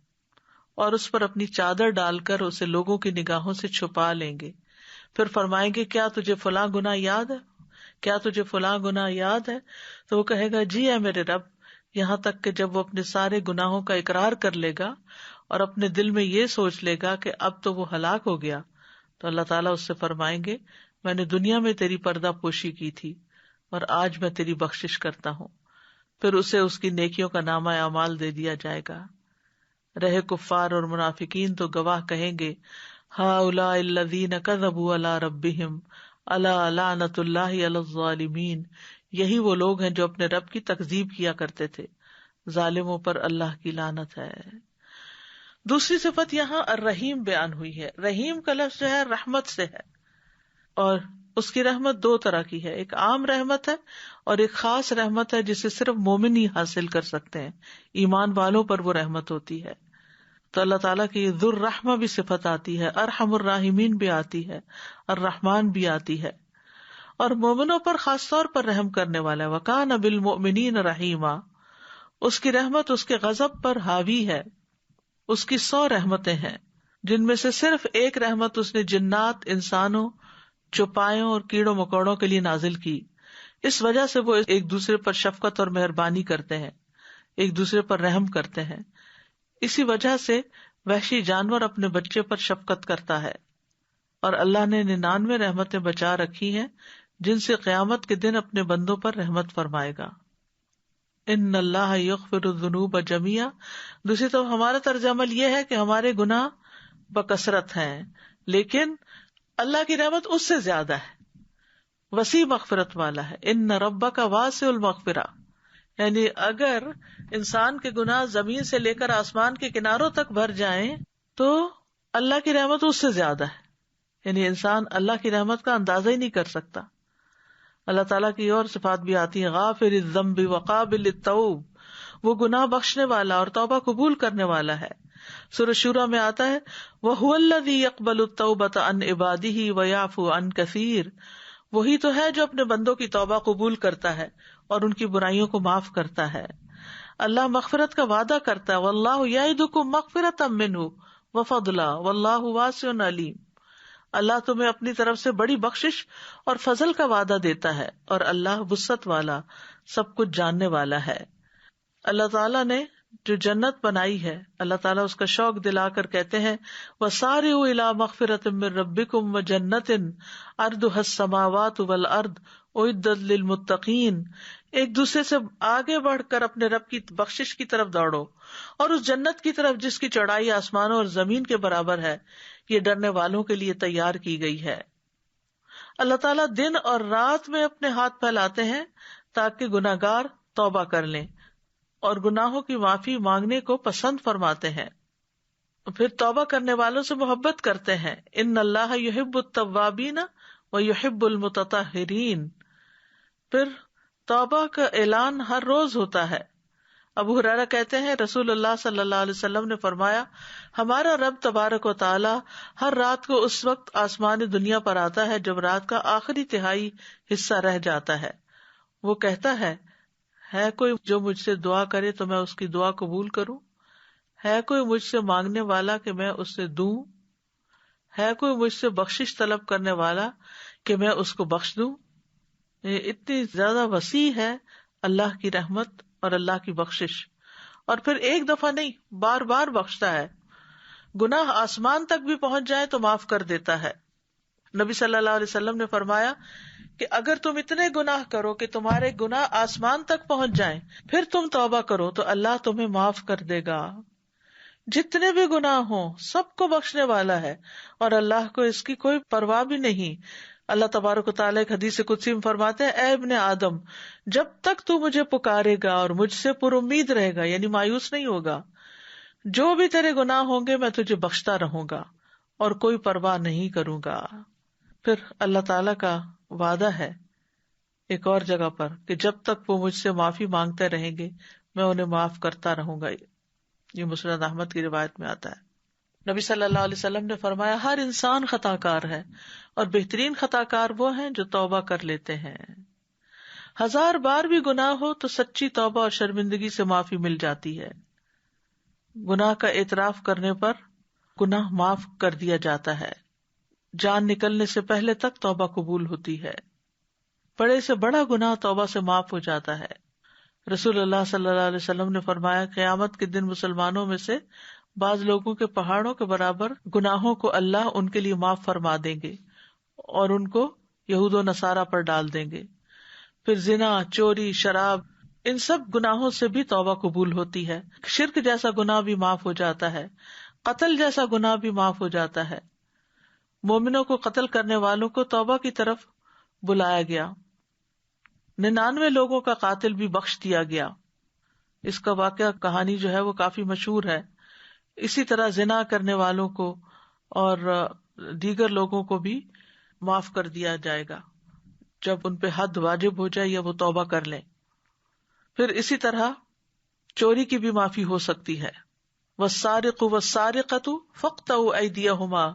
S1: اور اس پر اپنی چادر ڈال کر اسے لوگوں کی نگاہوں سے چھپا لیں گے. پھر فرمائیں گے، کیا تجھے فلاں گناہ یاد ہے؟ کیا تجھے فلاں گناہ یاد ہے؟ تو وہ کہے گا، جی ہے میرے رب. یہاں تک کہ جب وہ اپنے سارے گناہوں کا اقرار کر لے گا اور اپنے دل میں یہ سوچ لے گا کہ اب تو وہ ہلاک ہو گیا، تو اللہ تعالیٰ اس سے فرمائیں گے، میں نے دنیا میں تیری پردہ پوشی کی تھی اور آج میں تیری بخشش کرتا ہوں. پھر اسے اس کی نیکیوں کا نامہ اعمال دے دیا جائے گا. رہے کفار اور منافقین تو گواہ کہیں گے، ہؤلاء الذین کذبوا علی ربہم الا لعنۃ اللہ علی الظالمین. یہی وہ لوگ ہیں جو اپنے رب کی تکذیب کیا کرتے تھے، ظالموں پر اللہ کی لعنت ہے. دوسری صفت یہاں الرحیم بیان ہوئی ہے. رحیم کا لفظ جو ہے رحمت سے ہے، اور اس کی رحمت دو طرح کی ہے. ایک عام رحمت ہے اور ایک خاص رحمت ہے جسے صرف مومن ہی حاصل کر سکتے ہیں، ایمان والوں پر وہ رحمت ہوتی ہے. تو اللہ تعالیٰ کی ذو الرحمہ بھی صفت آتی ہے، ارحم الراحمین بھی آتی ہے، الرحمن بھی آتی ہے، اور مومنوں پر خاص طور پر رحم کرنے والا ہے. وَكَانَ بِالْمُؤْمِنِينَ رَحِيمًا. اس کی رحمت اس کے غضب پر حاوی ہے. اس کی 100 رحمتیں ہیں، جن میں سے صرف ایک رحمت اس نے جنات، انسانوں، چوپایوں اور کیڑوں مکوڑوں کے لیے نازل کی. اس وجہ سے وہ ایک دوسرے پر شفقت اور مہربانی کرتے ہیں، ایک دوسرے پر رحم کرتے ہیں. اسی وجہ سے وحشی جانور اپنے بچے پر شفقت کرتا ہے. اور اللہ نے 99 رحمتیں بچا رکھی ہیں جن سے قیامت کے دن اپنے بندوں پر رحمت فرمائے گا. ان اللہ یغفر الذنوب جميعا. دوسری طرف ہمارا طرز عمل یہ ہے کہ ہمارے گناہ بکثرت ہیں، لیکن اللہ کی رحمت اس سے زیادہ ہے، وسیع مغفرت والا ہے. ان ربک واسع المغفرہ. یعنی اگر انسان کے گناہ زمین سے لے کر آسمان کے کناروں تک بھر جائیں تو اللہ کی رحمت اس سے زیادہ ہے. یعنی انسان اللہ کی رحمت کا اندازہ ہی نہیں کر سکتا. اللہ تعالیٰ کی اور صفات بھی آتی ہیں، غافر الذنب وقابل التوب. وہ گناہ بخشنے والا اور توبہ قبول کرنے والا ہے. سورۃ شورى میں آتا ہے، وَهُوَ الَّذِي يَقْبَلُ التَّوْبَةَ عَنْ عِبَادِهِ وَيَعْفُو عَنْ كَثِيرٍ. وہی تو ہے جو اپنے بندوں کی توبہ قبول کرتا ہے اور ان کی برائیوں کو معاف کرتا ہے. اللہ مغفرت کا وعدہ کرتا ہے، وَاللَّهُ يَعِدُكُم مَغْفِرَةً مِّنْهُ وَفَضْلًا وَاللَّهُ وَاسِعٌ عَلِيمٌ. اللہ تمہیں اپنی طرف سے بڑی بخشش اور فضل کا وعدہ دیتا ہے، اور اللہ وسعت والا، سب کچھ جاننے والا ہے. اللہ تعالیٰ نے جو جنت بنائی ہے، اللہ تعالیٰ اس کا شوق دلا کر کہتے ہیں، وَسَارِعُوا إِلَىٰ مَغْفِرَةٍ مِّن رَّبِّكُمْ وَجَنَّةٍ عَرْضُهَا السَّمَاوَاتُ وَالْأَرْضُ أُعِدَّتْ لِلْمُتَّقِينَ. ایک دوسرے سے آگے بڑھ کر اپنے رب کی بخشش کی طرف دوڑو، اور اس جنت کی طرف جس کی چوڑائی آسمانوں اور زمین کے برابر ہے، یہ ڈرنے والوں کے لیے تیار کی گئی ہے. اللہ تعالیٰ دن اور رات میں اپنے ہاتھ پھیلاتے ہیں تاکہ گناہگار توبہ کر لیں اور گناہوں کی معافی مانگنے کو پسند فرماتے ہیں، پھر توبہ کرنے والوں سے محبت کرتے ہیں. ان اللہ یحب التوابین ویحب المتطہرین. پھر توبہ کا اعلان ہر روز ہوتا ہے. ابو ہریرہ کہتے ہیں، رسول اللہ صلی اللہ علیہ وسلم نے فرمایا، ہمارا رب تبارک و تعالی ہر رات کو اس وقت آسمان دنیا پر آتا ہے جب رات کا آخری تہائی حصہ رہ جاتا ہے. وہ کہتا ہے کوئی جو مجھ سے دعا کرے تو میں اس کی دعا قبول کروں؟ ہے کوئی مجھ سے مانگنے والا کہ میں اس سے دوں؟ ہے کوئی مجھ سے بخشش طلب کرنے والا کہ میں اس کو بخش دوں؟ اتنی زیادہ وسیع ہے اللہ کی رحمت اور اللہ کی بخشش. اور پھر ایک دفعہ نہیں، بار بار بخشتا ہے. گناہ آسمان تک بھی پہنچ جائے تو معاف کر دیتا ہے. نبی صلی اللہ علیہ وسلم نے فرمایا کہ اگر تم اتنے گناہ کرو کہ تمہارے گناہ آسمان تک پہنچ جائیں، پھر تم توبہ کرو تو اللہ تمہیں معاف کر دے گا. جتنے بھی گناہ ہوں سب کو بخشنے والا ہے، اور اللہ کو اس کی کوئی پرواہ بھی نہیں. اللہ تبارک و تعالیٰ ایک حدیث قدسی میں فرماتے ہیں، اے ابن آدم، جب تک تو مجھے پکارے گا اور مجھ سے پر امید رہے گا، یعنی مایوس نہیں ہوگا، جو بھی تیرے گناہ ہوں گے میں تجھے بخشتا رہوں گا اور کوئی پرواہ نہیں کروں گا. پھر اللہ تعالیٰ کا وعدہ ہے ایک اور جگہ پر کہ جب تک وہ مجھ سے معافی مانگتے رہیں گے میں انہیں معاف کرتا رہوں گا. یہ مسند احمد کی روایت میں آتا ہے. نبی صلی اللہ علیہ وسلم نے فرمایا ہر انسان خطا کار ہے اور بہترین خطا کار وہ ہیں جو توبہ کر لیتے ہیں. 1000 بار بھی گناہ ہو تو سچی توبہ اور شرمندگی سے معافی مل جاتی ہے. گناہ کا اعتراف کرنے پر گناہ معاف کر دیا جاتا ہے. جان نکلنے سے پہلے تک توبہ قبول ہوتی ہے. بڑے سے بڑا گناہ توبہ سے معاف ہو جاتا ہے. رسول اللہ صلی اللہ علیہ وسلم نے فرمایا قیامت کے دن مسلمانوں میں سے بعض لوگوں کے پہاڑوں کے برابر گناہوں کو اللہ ان کے لیے معاف فرما دیں گے اور ان کو یہود و نصارہ پر ڈال دیں گے. پھر زنا، چوری، شراب، ان سب گناہوں سے بھی توبہ قبول ہوتی ہے. شرک جیسا گناہ بھی معاف ہو جاتا ہے. قتل جیسا گناہ بھی معاف ہو جاتا ہے. مومنوں کو قتل کرنے والوں کو توبہ کی طرف بلایا گیا. 99 لوگوں کا قاتل بھی بخش دیا گیا. اس کا واقعہ کہانی جو ہے وہ کافی مشہور ہے. اسی طرح زنا کرنے والوں کو اور دیگر لوگوں کو بھی معاف کر دیا جائے گا جب ان پہ حد واجب ہو جائے یا وہ توبہ کر لیں. پھر اسی طرح چوری کی بھی معافی ہو سکتی ہے. والسارق والسارقۃ فاقطعوا ایدیہما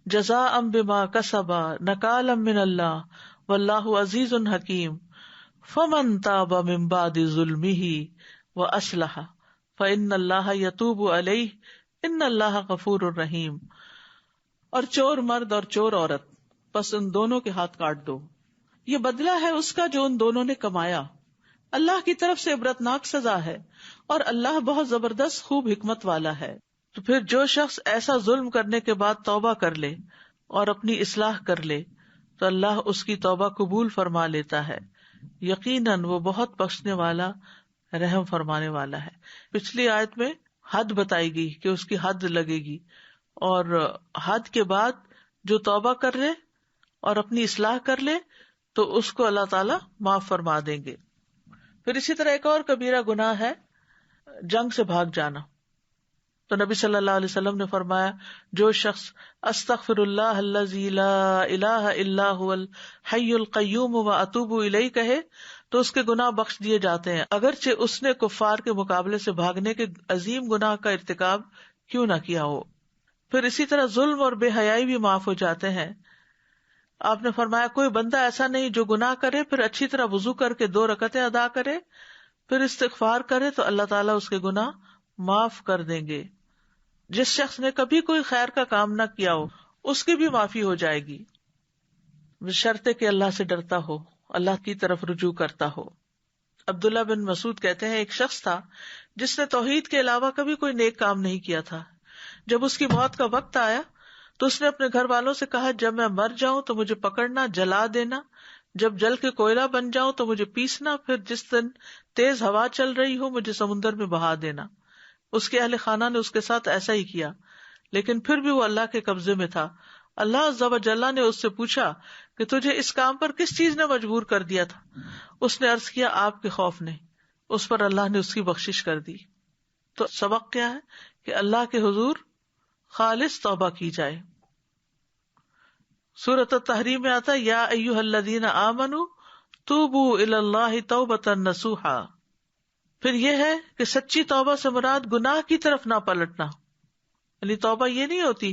S1: جزاء بما کسبا نکالا من اللہ واللہ عزیز حکیم فمن تاب من بعد ظلمہ واصلح فإن اللہ یتوب علیہ ان اللہ غفور رحیم. اور چور مرد اور چور عورت، بس ان دونوں کے ہاتھ کاٹ دو. یہ بدلہ ہے اس کا جو ان دونوں نے کمایا. اللہ کی طرف سے عبرتناک سزا ہے اور اللہ بہت زبردست خوب حکمت والا ہے. تو پھر جو شخص ایسا ظلم کرنے کے بعد توبہ کر لے اور اپنی اصلاح کر لے تو اللہ اس کی توبہ قبول فرما لیتا ہے. یقیناً وہ بہت بخشنے والا، رحم فرمانے والا ہے. پچھلی آیت میں حد بتائی گئی کہ اس کی حد لگے گی، اور حد کے بعد جو توبہ کر لے اور اپنی اصلاح کر لے تو اس کو اللہ تعالیٰ معاف فرما دیں گے. پھر اسی طرح ایک اور کبیرہ گناہ ہے جنگ سے بھاگ جانا. تو نبی صلی اللہ علیہ وسلم نے فرمایا جو شخص استغفر اللہ الذی لا الہ الا هو الحی القیوم واتوب الیہ کہے تو اس کے گناہ بخش دیے جاتے ہیں، اگرچہ اس نے کفار کے مقابلے سے بھاگنے کے عظیم گناہ کا ارتکاب کیوں نہ کیا ہو. پھر اسی طرح ظلم اور بے حیائی بھی معاف ہو جاتے ہیں. آپ نے فرمایا کوئی بندہ ایسا نہیں جو گناہ کرے پھر اچھی طرح وضو کر کے 2 رکعتیں ادا کرے پھر استغفار کرے تو اللہ تعالیٰ اس کے گناہ معاف کر دیں گے. جس شخص نے کبھی کوئی خیر کا کام نہ کیا ہو اس کی بھی معافی ہو جائے گی، بشرطے کہ اللہ سے ڈرتا ہو، اللہ کی طرف رجوع کرتا ہو. عبداللہ بن مسعود کہتے ہیں ایک شخص تھا جس نے توحید کے علاوہ کبھی کوئی نیک کام نہیں کیا تھا. جب اس کی موت کا وقت آیا تو اس نے اپنے گھر والوں سے کہا جب میں مر جاؤں تو مجھے پکڑنا، جلا دینا، جب جل کے کوئلہ بن جاؤں تو مجھے پیسنا، پھر جس دن تیز ہوا چل رہی ہو مجھے سمندر میں بہا دینا. اس کے اہل خانہ نے اس کے ساتھ ایسا ہی کیا، لیکن پھر بھی وہ اللہ کے قبضے میں تھا. اللہ عز و جل نے اس سے پوچھا کہ تجھے اس کام پر کس چیز نے مجبور کر دیا تھا؟ اس نے عرض کیا آپ کے خوف نے. اس پر اللہ نے اس کی بخشش کر دی. تو سبق کیا ہے کہ اللہ کے حضور خالص توبہ کی جائے. سورۃ التحریم میں آتا ہے یا ایھا الذین آمنوا توبوا الی اللہ توبۃ نصوحا. پھر یہ ہے کہ سچی توبہ سے مراد گناہ کی طرف نہ پلٹنا. یعنی توبہ یہ نہیں ہوتی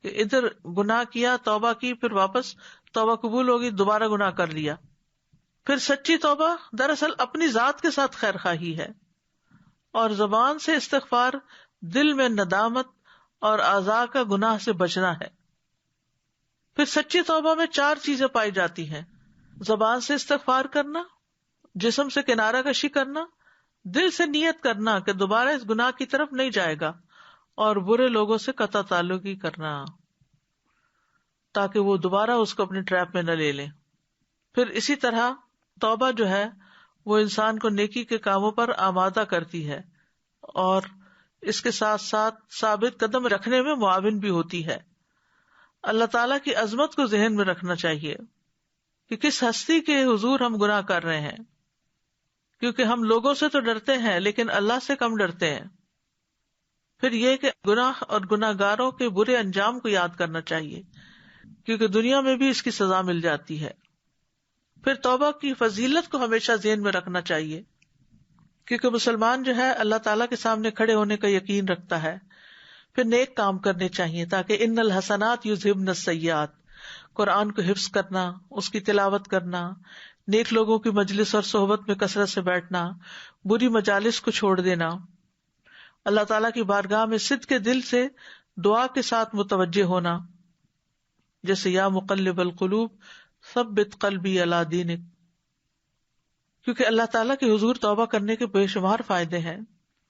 S1: کہ ادھر گناہ کیا، توبہ کی، پھر واپس توبہ قبول ہوگی، دوبارہ گناہ کر لیا. پھر سچی توبہ دراصل اپنی ذات کے ساتھ خیر خواہی ہے، اور زبان سے استغفار، دل میں ندامت اور اعضاء کا گناہ سے بچنا ہے. پھر سچی توبہ میں 4 چیزیں پائی جاتی ہیں: زبان سے استغفار کرنا، جسم سے کنارہ کشی کرنا، دل سے نیت کرنا کہ دوبارہ اس گناہ کی طرف نہیں جائے گا، اور برے لوگوں سے قطع تعلقی کرنا تاکہ وہ دوبارہ اس کو اپنے ٹریپ میں نہ لے لیں. پھر اسی طرح توبہ جو ہے وہ انسان کو نیکی کے کاموں پر آمادہ کرتی ہے اور اس کے ساتھ ساتھ ثابت قدم رکھنے میں معاون بھی ہوتی ہے. اللہ تعالیٰ کی عظمت کو ذہن میں رکھنا چاہیے کہ کس ہستی کے حضور ہم گناہ کر رہے ہیں، کیونکہ ہم لوگوں سے تو ڈرتے ہیں لیکن اللہ سے کم ڈرتے ہیں. پھر یہ کہ گناہ اور گناہ گاروں کے برے انجام کو یاد کرنا چاہیے، کیونکہ دنیا میں بھی اس کی سزا مل جاتی ہے. پھر توبہ کی فضیلت کو ہمیشہ ذہن میں رکھنا چاہیے، کیونکہ مسلمان جو ہے اللہ تعالیٰ کے سامنے کھڑے ہونے کا یقین رکھتا ہے. پھر نیک کام کرنے چاہیے تاکہ ان الحسنات یذہبن السیئات، قرآن کو حفظ کرنا، اس کی تلاوت کرنا، نیک لوگوں کی مجلس اور صحبت میں کثرت سے بیٹھنا، بری مجالس کو چھوڑ دینا، اللہ تعالیٰ کی بارگاہ میں صدق کے دل سے دعا کے ساتھ متوجہ ہونا، جیسے یا مقلب القلوب ثبت قلبی علی دینک، کیونکہ اللہ تعالیٰ کے حضور توبہ کرنے کے بے شمار فائدے ہیں.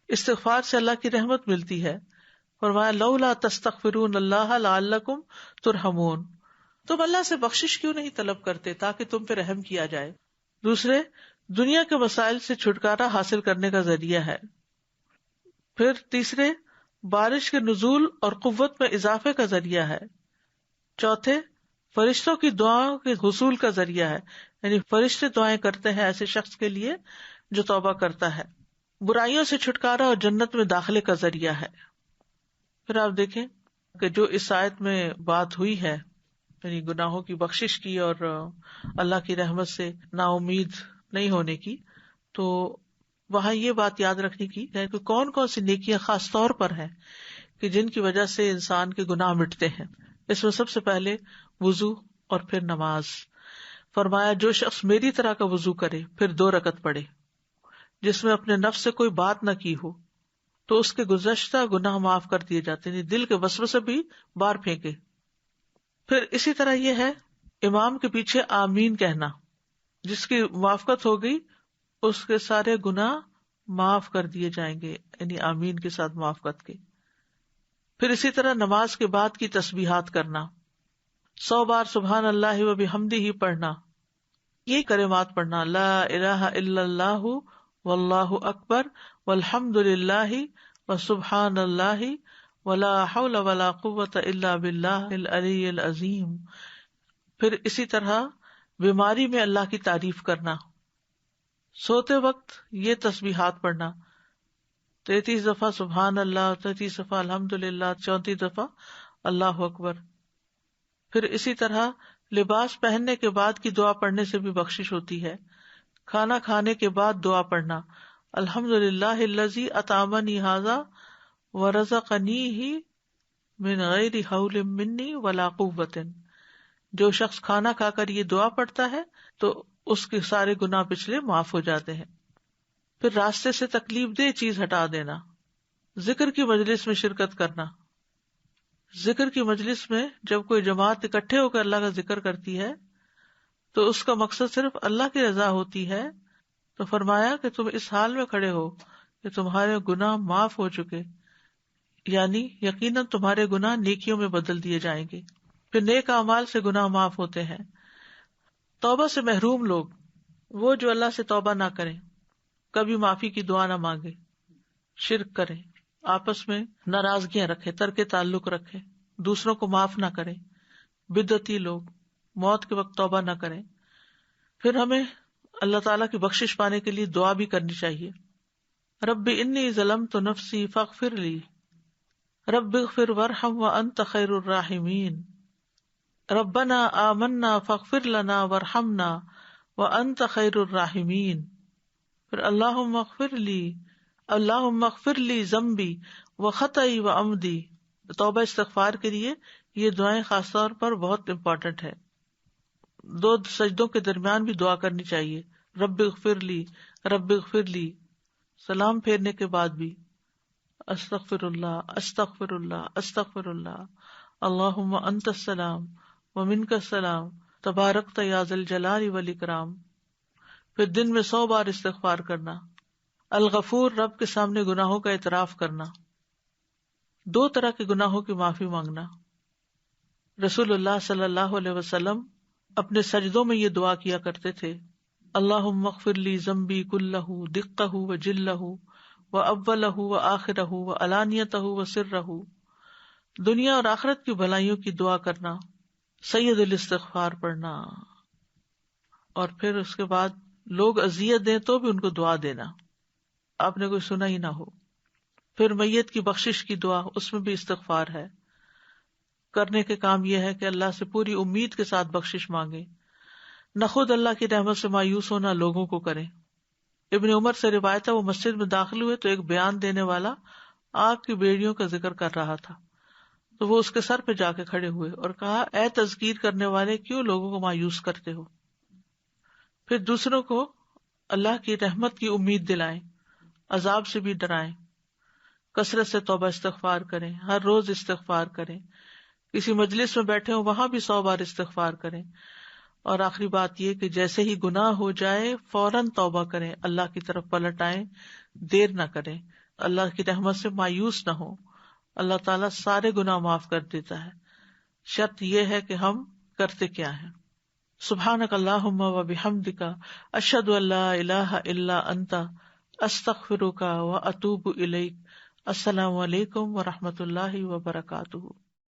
S1: استغفار سے اللہ کی رحمت ملتی ہے. فرمایا لولا تستغفرون اللہ لعلکم ترحمون، تم اللہ سے بخشش کیوں نہیں طلب کرتے تاکہ تم پہ رحم کیا جائے. دوسرے، دنیا کے مسائل سے چھٹکارا حاصل کرنے کا ذریعہ ہے. پھر تیسرے، بارش کے نزول اور قوت میں اضافے کا ذریعہ ہے. چوتھے، فرشتوں کی دعاؤں کے حصول کا ذریعہ ہے، یعنی فرشتے دعائیں کرتے ہیں ایسے شخص کے لیے جو توبہ کرتا ہے. برائیوں سے چھٹکارا اور جنت میں داخلے کا ذریعہ ہے. پھر آپ دیکھیں کہ جو اس آیت میں بات ہوئی ہے، یعنی گناہوں کی بخشش کی اور اللہ کی رحمت سے نا امید نہیں ہونے کی، تو وہاں یہ بات یاد رکھنے کی ہے کہ کون کون سی نیکیاں خاص طور پر ہیں کہ جن کی وجہ سے انسان کے گناہ مٹتے ہیں. اس میں سب سے پہلے وضو اور پھر نماز. فرمایا جو شخص میری طرح کا وضو کرے پھر 2 رکعت پڑھے جس میں اپنے نفس سے کوئی بات نہ کی ہو تو اس کے گزشتہ گناہ معاف کر دیے جاتے ہیں، دل کے وسوسے بھی باہر پھینکے. پھر اسی طرح یہ ہے امام کے پیچھے آمین کہنا، جس کی موافقت ہو گئی اس کے سارے گناہ معاف کر دیے جائیں گے، یعنی آمین کے ساتھ موافقت کے. پھر اسی طرح نماز کے بعد کی تسبیحات کرنا، 100 بار سبحان اللہ و بحمدہ پڑھنا، یہ کلمات پڑھنا، لا الہ الا اللہ واللہ اکبر والحمد للہ وسبحان اللہ ولا حول ولا قوۃ الا باللہ العلی العظیم. پھر اسی طرح بیماری میں اللہ کی تعریف کرنا، سوتے وقت یہ تسبیحات پڑھنا، 33 دفعہ سبحان اللہ، 33 دفعہ الحمد للہ، 34 دفعہ اللہ اکبر. پھر اسی طرح لباس پہننے کے بعد کی دعا پڑھنے سے بھی بخشش ہوتی ہے. کھانا کھانے کے بعد دعا پڑھنا، الحمد للہ الذی اطعمنی ھذا ورزقنیہ من غیر حول منی ولا قوۃ. جو شخص کھانا کھا کر یہ دعا پڑھتا ہے تو اس کے سارے گناہ پچھلے معاف ہو جاتے ہیں. پھر راستے سے تکلیف دہ چیز ہٹا دینا، ذکر کی مجلس میں شرکت کرنا. ذکر کی مجلس میں جب کوئی جماعت اکٹھے ہو کر اللہ کا ذکر کرتی ہے تو اس کا مقصد صرف اللہ کی رضا ہوتی ہے. تو فرمایا کہ تم اس حال میں کھڑے ہو کہ تمہارے گناہ معاف ہو چکے، یعنی یقیناً تمہارے گناہ نیکیوں میں بدل دیے جائیں گے. پھر نیک اعمال سے گناہ معاف ہوتے ہیں. توبہ سے محروم لوگ، وہ جو اللہ سے توبہ نہ کریں، کبھی معافی کی دعا نہ مانگے، شرک کریں، آپس میں ناراضگیاں رکھے، ترک تعلق رکھے، دوسروں کو معاف نہ کریں، بدعتی لوگ موت کے وقت توبہ نہ کریں. پھر ہمیں اللہ تعالیٰ کی بخشش پانے کے لیے دعا بھی کرنی چاہیے. رب انی ظلمت نفسی فاغفر لی، رب اغفر وارحم وانت خیر الراحمین، ربنا آمنا فاغفر لنا وارحمنا وانت خیر الراحمین. پھر اللہم اغفر لی ذنبی وخطئی وعمدی. توبہ استغفار کے لیے یہ دعائیں خاص طور پر بہت امپورٹنٹ ہے. 2 سجدوں کے درمیان بھی دعا کرنی چاہیے، رب اغفر لی، رب اغفر لی. سلام پھیرنے کے بعد بھی استغفر اللہ استغفر اللہ استغفر اللہ، اللہم انت السلام ومنک السلام تبارکت یا ذا الجلال والاکرام. پھر دن میں 100 بار استغفار کرنا. الغفور، رب کے سامنے گناہوں کا اعتراف کرنا. 2 طرح کے گناہوں کی معافی مانگنا. رسول اللہ صلی اللہ علیہ وسلم اپنے سجدوں میں یہ دعا کیا کرتے تھے، اللہم اغفر لی ذنبی کلہ دقہ وجلہ واولہ وآخرہ وعلانیتہ وسرہ. دنیا اور آخرت کی بھلائیوں کی دعا کرنا، سید الاستغفار پڑھنا، اور پھر اس کے بعد لوگ اذیت دیں تو بھی ان کو دعا دینا، آپ نے کوئی سنا ہی نہ ہو. پھر میت کی بخشش کی دعا، اس میں بھی استغفار ہے. کرنے کے کام یہ ہے کہ اللہ سے پوری امید کے ساتھ بخشش مانگے. نہ خود اللہ کی رحمت سے مایوس ہونا لوگوں کو کریں. ابن عمر سے روایت ہے وہ مسجد میں داخل ہوئے تو ایک بیان دینے والا آگ کی بیڑیوں کا ذکر کر رہا تھا، تو وہ اس کے سر پہ جا کے کھڑے ہوئے اور کہا اے تذکیر کرنے والے کیوں لوگوں کو مایوس کرتے ہو؟ پھر دوسروں کو اللہ کی رحمت کی امید دلائیں، عذاب سے بھی ڈرائیں، کثرت سے توبہ استغفار کریں، ہر روز استغفار کریں، کسی مجلس میں بیٹھے ہوں وہاں بھی 100 بار استغفار کریں، اور آخری بات یہ کہ جیسے ہی گناہ ہو جائے فوراً توبہ کریں، اللہ کی طرف پلٹ آئیں، دیر نہ کریں، اللہ کی رحمت سے مایوس نہ ہو. اللہ تعالیٰ سارے گناہ معاف کر دیتا ہے، شرط یہ ہے کہ ہم کرتے کیا ہیں. سبحانک اللہم و بحمدک اشہد ان لا الہ الا انت استغفرک و اتوب الیک. السلام علیکم و رحمۃ اللہ وبرکاتہ.